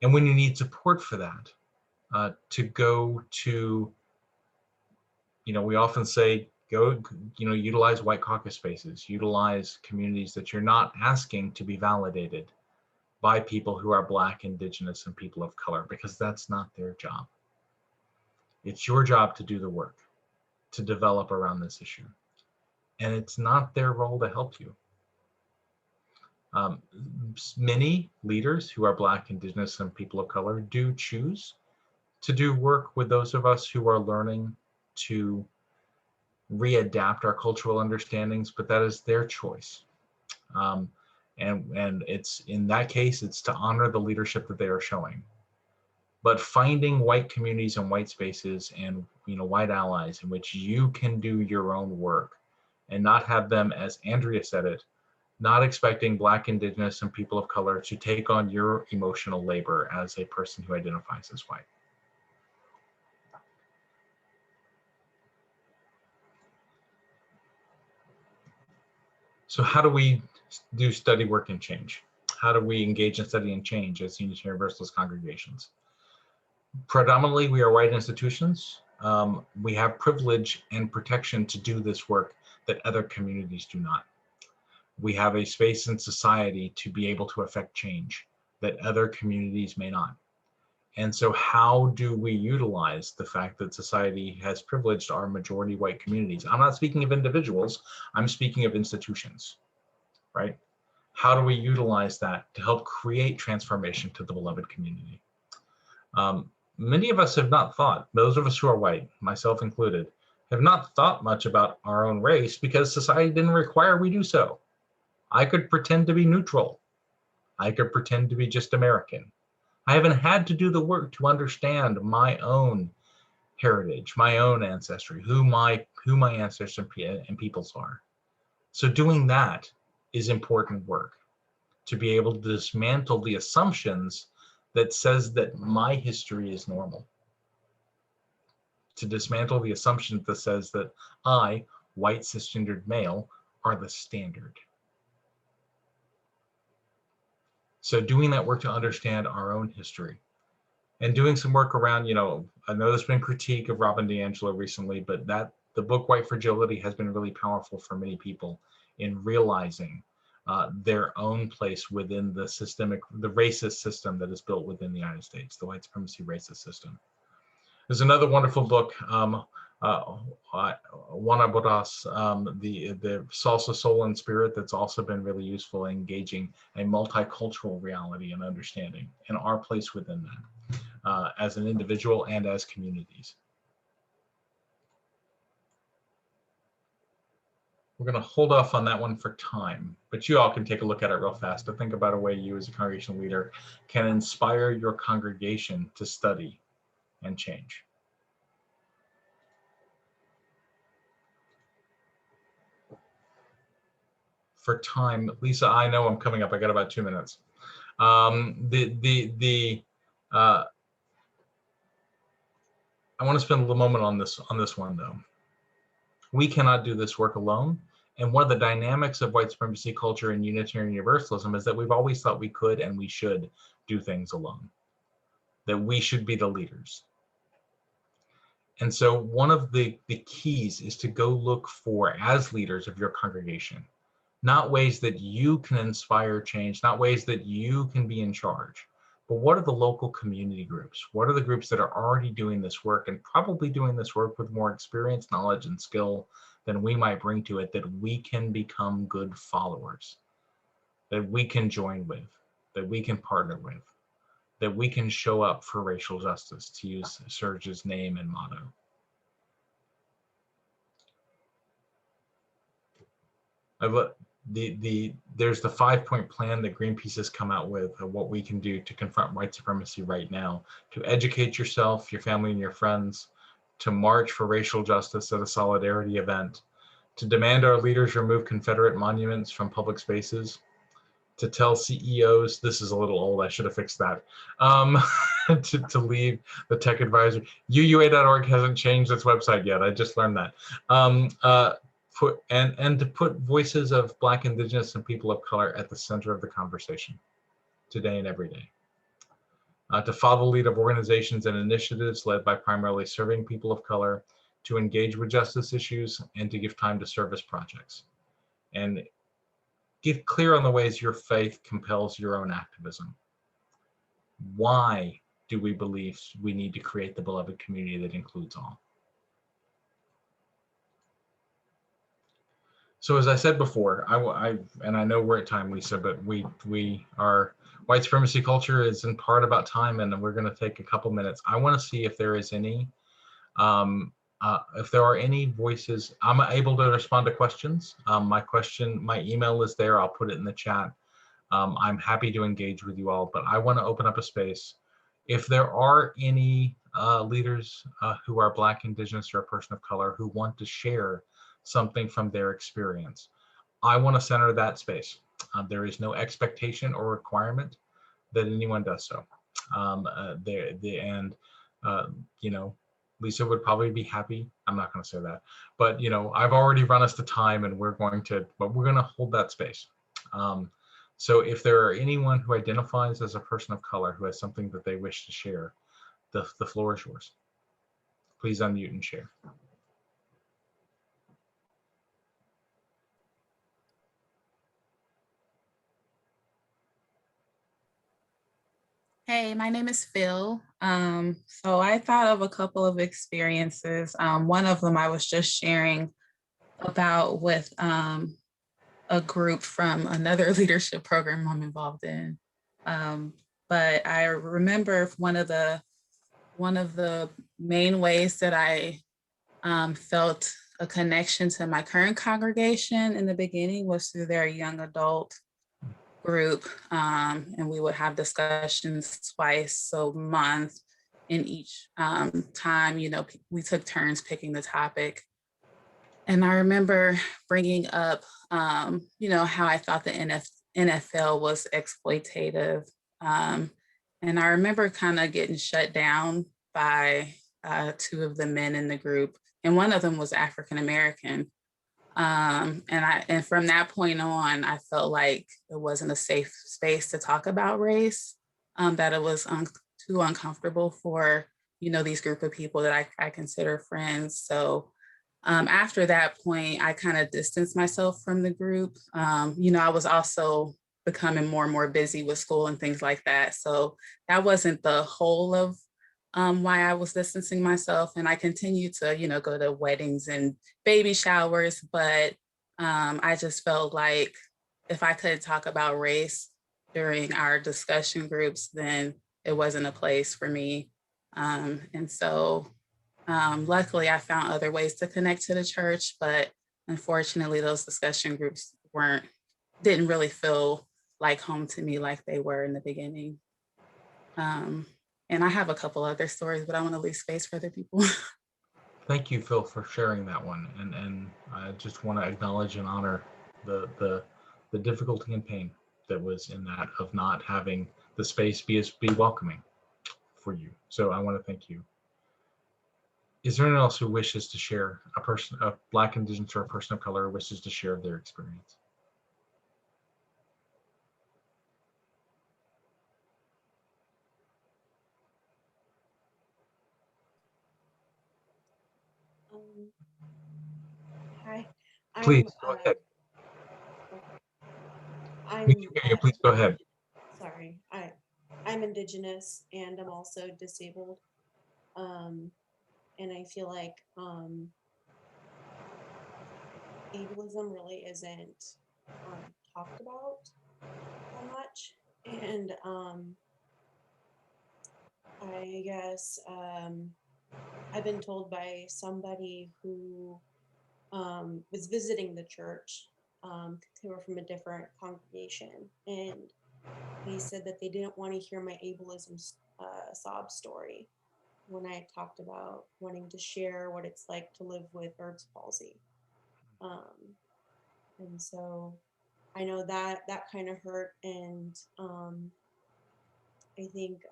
And when you need support for that, to go to, we often say, go, utilize white caucus spaces, utilize communities that you're not asking to be validated by people who are Black, Indigenous, and people of color, because that's not their job. It's your job to do the work, to develop around this issue. And it's not their role to help you. Many leaders who are Black, Indigenous, and people of color do choose to do work with those of us who are learning to readapt our cultural understandings, but that is their choice. And it's, in that case, it's to honor the leadership that they are showing. But finding white communities and white spaces and white allies in which you can do your own work and not have them, as Andrea said it, not expecting Black, Indigenous, and people of color to take on your emotional labor as a person who identifies as white. So how do we do study, work, and change? How do we engage in study and change as Unitarian Universalist congregations? Predominantly, we are white institutions. We have privilege and protection to do this work that other communities do not. We have a space in society to be able to affect change that other communities may not. And so how do we utilize the fact that society has privileged our majority white communities? I'm not speaking of individuals, I'm speaking of institutions, right? How do we utilize that to help create transformation to the beloved community? Many of us have not thought, those of us who are white, myself included, have not thought much about our own race because society didn't require we do so. I could pretend to be neutral. I could pretend to be just American. I haven't had to do the work to understand my own heritage, my own ancestry, who my ancestors and peoples are. So doing that is important work, to be able to dismantle the assumptions that says that my history is normal. To dismantle the assumption that says that I, white cisgendered male, are the standard. So doing that work to understand our own history and doing some work around, I know there's been critique of Robin DiAngelo recently, but the book White Fragility has been really powerful for many people in realizing their own place within the racist system that is built within the United States, the white supremacy racist system. There's another wonderful book, Juana Bodas, the Salsa Soul and Spirit, that's also been really useful in engaging a multicultural reality and understanding and our place within that as an individual and as communities. We're going to hold off on that one for time, but you all can take a look at it real fast to think about a way you as a congregational leader can inspire your congregation to study and change. For time, Lisa, I know I'm coming up. I got about 2 minutes. I want to spend a little moment on this one though. We cannot do this work alone. And one of the dynamics of white supremacy culture and Unitarian Universalism is that we've always thought we could and we should do things alone, that we should be the leaders. And so one of the keys is to go look for, as leaders of your congregation, not ways that you can inspire change, not ways that you can be in charge, but what are the local community groups? What are the groups that are already doing this work and probably doing this work with more experience, knowledge, and skill than we might bring to it, that we can become good followers, that we can join with, that we can partner with, that we can show up for racial justice, to use Serge's name and motto. There's the 5-point plan that Greenpeace has come out with of what we can do to confront white supremacy right now, to educate yourself, your family, and your friends, to march for racial justice at a solidarity event, to demand our leaders remove Confederate monuments from public spaces, to tell CEOs, this is a little old, I should have fixed that, to leave the tech advisory. UUA.org hasn't changed its website yet, I just learned that. To put voices of Black, Indigenous, and people of color at the center of the conversation today and every day. To follow the lead of organizations and initiatives led by primarily serving people of color, to engage with justice issues, and to give time to service projects. And get clear on the ways your faith compels your own activism. Why do we believe we need to create the beloved community that includes all? So as I said before, and I know we're at time, Lisa, but our white supremacy culture is in part about time, and we're going to take a couple minutes. I want to see if there is any, if there are any voices. I'm able to respond to questions. My email is there. I'll put it in the chat. I'm happy to engage with you all, but I want to open up a space. If there are any leaders who are Black, Indigenous, or a person of color who want to share something from their experience, I want to center that space. There is no expectation or requirement that anyone does so. You know, Lisa would probably be happy. I'm not going to say that, but you know, I've already run us to time, and we're going to hold that space. So if there are anyone who identifies as a person of color who has something that they wish to share, the floor is yours. Please unmute and share. Hey, my name is Phil. So I thought of a couple of experiences. One of them I was just sharing about with a group from another leadership program I'm involved in. But I remember one of the main ways that I felt a connection to my current congregation in the beginning was through their young adult group, and we would have discussions twice a month. In each time, you know, we took turns picking the topic. And I remember bringing up, you know, how I thought the NFL was exploitative. And I remember kind of getting shut down by two of the men in the group, and one of them was African American. And from that point on, I felt like it wasn't a safe space to talk about race, that it was too uncomfortable for, you know, these group of people that I consider friends. So after that point, I kind of distanced myself from the group. You know, I was also becoming more and more busy with school and things like that. So that wasn't the whole of why I was distancing myself. And I continued to, you know, go to weddings and baby showers, but I just felt like if I couldn't talk about race during our discussion groups, then it wasn't a place for me. And so luckily I found other ways to connect to the church, but unfortunately those discussion groups didn't really feel like home to me like they were in the beginning. And I have a couple other stories, but I want to leave space for other people. Thank you, Phil, for sharing that one. And I just want to acknowledge and honor the difficulty and pain that was in that, of not having the space be welcoming for you. So I want to thank you. Is there anyone else who wishes to share, a Black, Indigenous, or a person of color who wishes to share their experience? Hi. Please go ahead. We can hear you. Please go ahead. Sorry, I'm Indigenous and I'm also disabled. And I feel like ableism really isn't talked about much. And I guess I've been told by somebody who was visiting the church. They were from a different congregation, and they said that they didn't want to hear my ableism sob story when I talked about wanting to share what it's like to live with Erb's palsy. And so I know that that kind of hurt, and I think,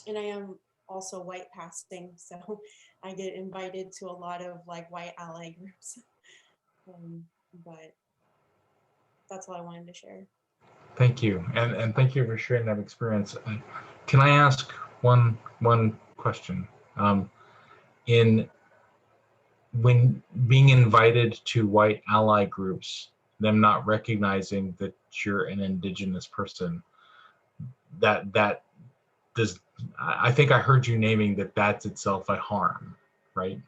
and I am also white passing, so I get invited to a lot of like white ally groups. But that's all I wanted to share. Thank you, and thank you for sharing that experience. Can I ask one question? In when being invited to white ally groups, them not recognizing that you're an Indigenous person, that does, I think I heard you naming that that's itself a harm, right?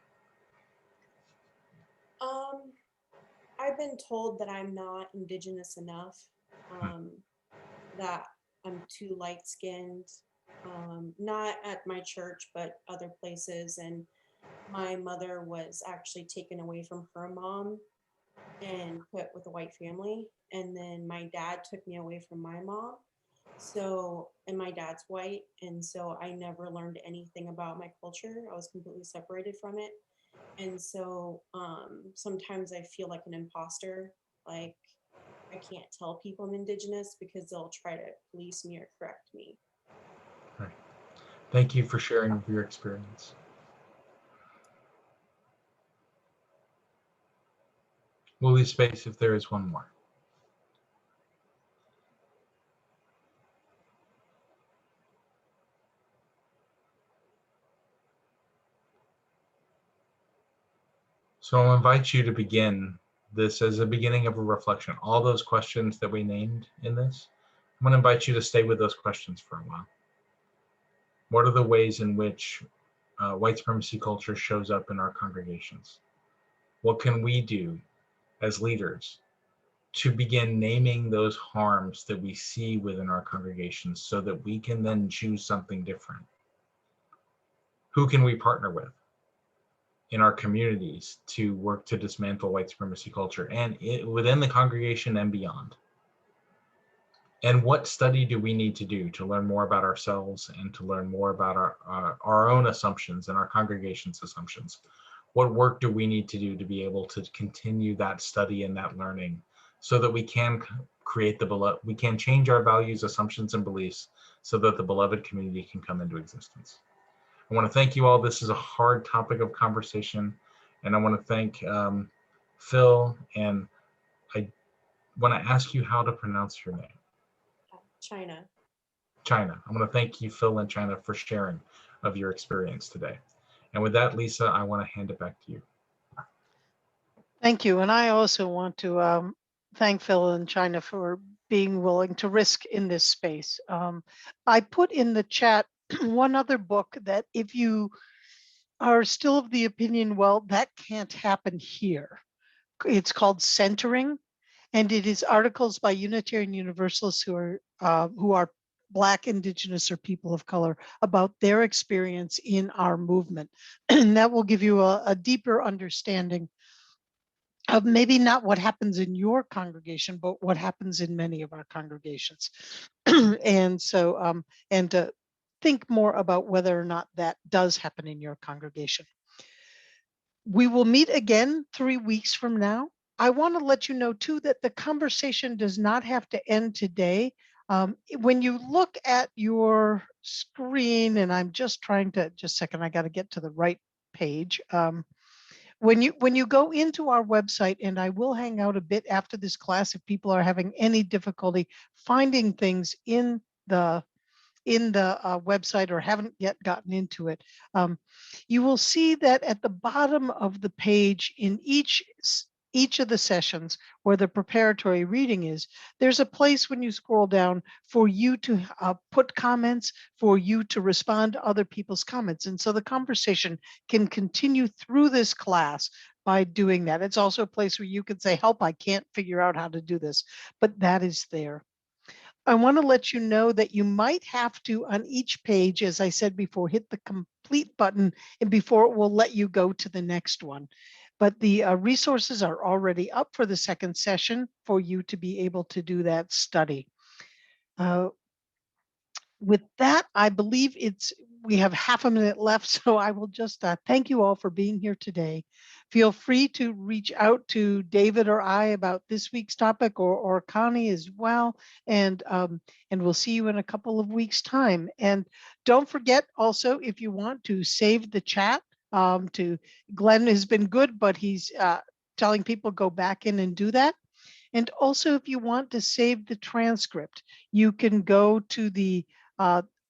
I've been told that I'm not Indigenous enough, that I'm too light skinned, not at my church, but other places. And my mother was actually taken away from her mom and put with a white family. And then my dad took me away from my mom. So, and my dad's white. And so I never learned anything about my culture. I was completely separated from it. And so sometimes I feel like an imposter, like I can't tell people I'm Indigenous because they'll try to police me or correct me. Right. Thank you for sharing your experience. We'll leave space if there is one more. So I'll invite you to begin this as a beginning of a reflection. All those questions that we named in this, I'm going to invite you to stay with those questions for a while. What are the ways in which white supremacy culture shows up in our congregations? What can we do as leaders to begin naming those harms that we see within our congregations so that we can then choose something different? Who can we partner with in our communities to work to dismantle white supremacy culture and within the congregation and beyond? And what study do we need to do to learn more about ourselves and to learn more about our own assumptions and our congregation's assumptions? What work do we need to do to be able to continue that study and that learning so that we can create the beloved, we can change our values, assumptions, and beliefs so that the beloved community can come into existence? I want to thank you all. This is a hard topic of conversation, and I want to thank Phil, and I want to ask you how to pronounce your name. China. China. I want to thank you, Phil and China, for sharing of your experience today. And with that, Lisa, I want to hand it back to you. Thank you. And I also want to thank Phil and China for being willing to risk in this space. I put in the chat one other book that if you are still of the opinion, well, that can't happen here. It's called Centering, and it is articles by Unitarian Universalists who are Black, Indigenous, or people of color about their experience in our movement. And that will give you a deeper understanding of maybe not what happens in your congregation, but what happens in many of our congregations. And so, and to think more about whether or not that does happen in your congregation. We will meet again 3 weeks from now. I want to let you know too that the conversation does not have to end today. When you look at your screen, and I'm just trying to, just a second, I got to get to the right page. When you go into our website, and I will hang out a bit after this class if people are having any difficulty finding things in the website or haven't yet gotten into it, you will see that at the bottom of the page in each each of the sessions where the preparatory reading is, there's a place when you scroll down for you to put comments, for you to respond to other people's comments. And so the conversation can continue through this class by doing that. It's also a place where you can say, help, I can't figure out how to do this, but that is there. I want to let you know that you might have to, on each page, as I said before, hit the complete button and before it will let you go to the next one. But the resources are already up for the second session for you to be able to do that study. With that, I believe we have half a minute left, so I will just thank you all for being here today. Feel free to reach out to David or I about this week's topic, or Connie as well, and we'll see you in a couple of weeks' time. And don't forget also, if you want to save the chat, Glenn has been good, but he's telling people go back in and do that. And also, if you want to save the transcript, you can go to the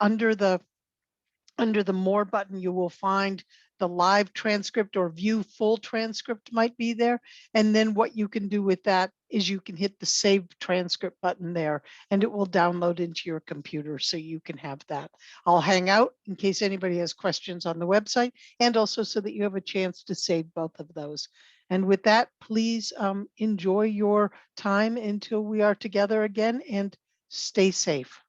under the more button, you will find the live transcript, or view full transcript might be there. And then what you can do with that is you can hit the save transcript button there, and it will download into your computer so you can have that. I'll hang out in case anybody has questions on the website, and also so that you have a chance to save both of those. And with that, please enjoy your time until we are together again, and stay safe.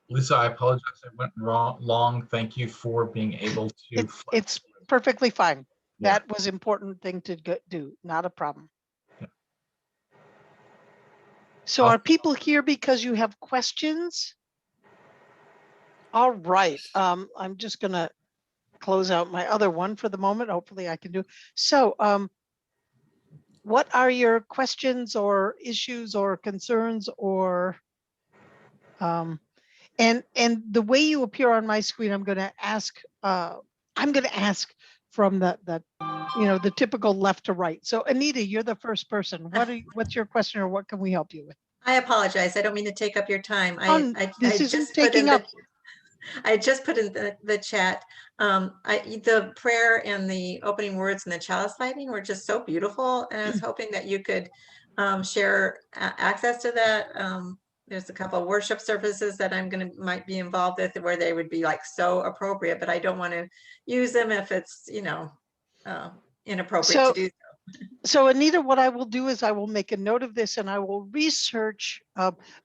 Lisa, I apologize. It went long. Thank you for being able to. It's perfectly fine. Yeah. That was important thing to do. Not a problem. Yeah. So are people here because you have questions? All right. I'm just going to close out my other one for the moment. Hopefully I can do. So what are your questions or issues or concerns, or and the way you appear on my screen, I'm going to ask from the typical left to right. So Anita, you're the first person. What's your question, or what can we help you with? I apologize. I don't mean to take up your time. This isn't taking up. I just put in the chat. The prayer and the opening words and the chalice lighting were just so beautiful, and I was hoping that you could share access to that. There's a couple of worship services that might be involved with where they would be like so appropriate, but I don't want to use them if it's inappropriate to do so. So Anita, what I will do is I will make a note of this, and I will research.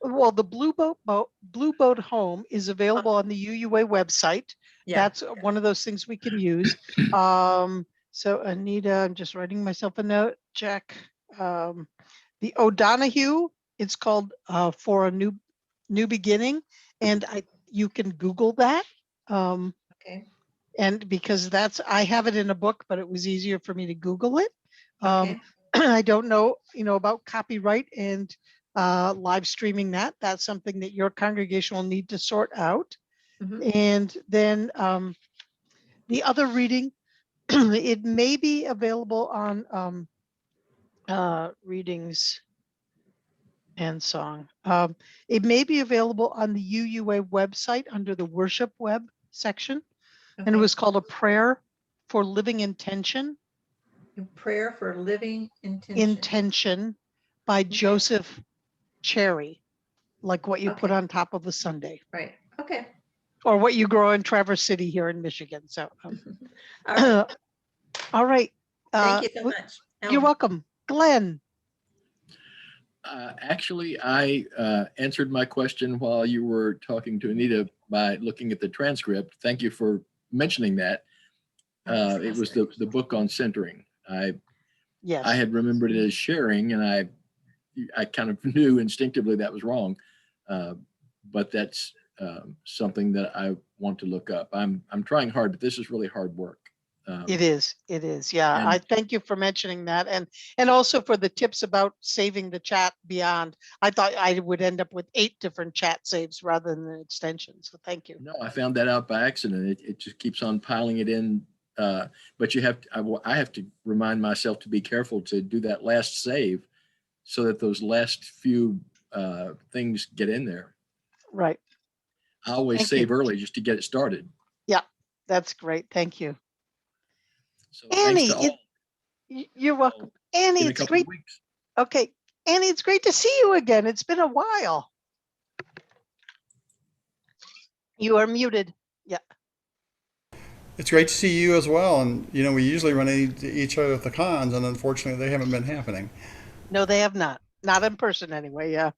Well, the Blue Boat Home is available on the UUA website. Yeah. That's one of those things we can use. So Anita, I'm just writing myself a note. Check. The O'Donohue, it's called For a New Beginning, and you can Google that. Okay. And because I have it in a book, but it was easier for me to Google it. Okay. I don't know, about copyright and live streaming that. That's something that your congregation will need to sort out. Mm-hmm. And then the other reading, it may be available on readings and song. It may be available on the UUA website under the worship web section. Okay. And it was called A Prayer for Living Intention. A Prayer for Living Intention by Joseph Cherry, like what you put on top of a sundae. Right. Okay. Or what you grow in Traverse City here in Michigan. So, all right. All right. Thank you so much. You're welcome. Glenn. Actually, I answered my question while you were talking to Anita by looking at the transcript. Thank you for mentioning that. It was the book on centering. Yes. I had remembered it as sharing, and I kind of knew instinctively that was wrong. But that's something that I want to look up. I'm trying hard, but this is really hard work. It is. It is. Yeah. And- I thank you for mentioning that. And also for the tips about saving the chat beyond. I thought I would end up with 8 different chat saves rather than an extension. So thank you. No, I found that out by accident. It just keeps on piling it in. But you have I have to remind myself to be careful to do that last save so that those last few things get in there. Right. I always Thank save you. early just to get it started. That's great. Thank you. So thanks Annie, to all. you're welcome. Annie, In a it's couple great. of weeks. Okay. Annie, it's great to see you again. It's been a while. You are muted. Yeah. It's great to see you as well. And, you know, we usually run into each other at the cons, and unfortunately, they haven't been happening. No, they have not. Not in person anyway. Yeah.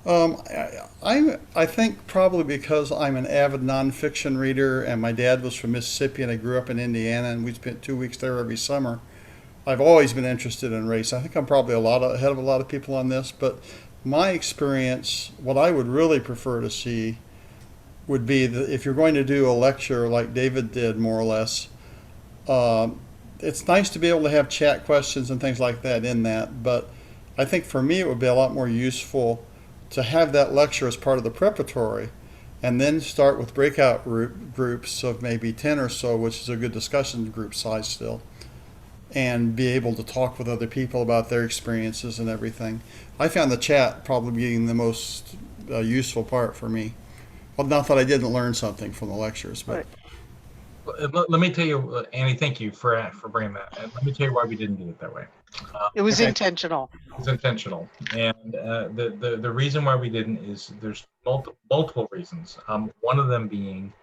I think probably because I'm an avid nonfiction reader, and my dad was from Mississippi, and I grew up in Indiana, and we spent 2 weeks there every summer. I've always been interested in race. I think I'm probably ahead of a lot of people on this, but my experience, what I would really prefer to see would be that if you're going to do a lecture like David did, more or less, it's nice to be able to have chat questions and things like that in that. But I think for me, it would be a lot more useful to have that lecture as part of the preparatory, and then start with breakout groups of maybe 10 or so, which is a good discussion group size still, and be able to talk with other people about their experiences and everything. I found the chat probably being the most useful part for me. Well, not that I didn't learn something from the lectures, but Right. Let me tell you, Annie, thank you for bringing that. And let me tell you why we didn't do it that way. It was Okay. intentional. It was intentional, and the reason why we didn't is there's multiple reasons. One of them being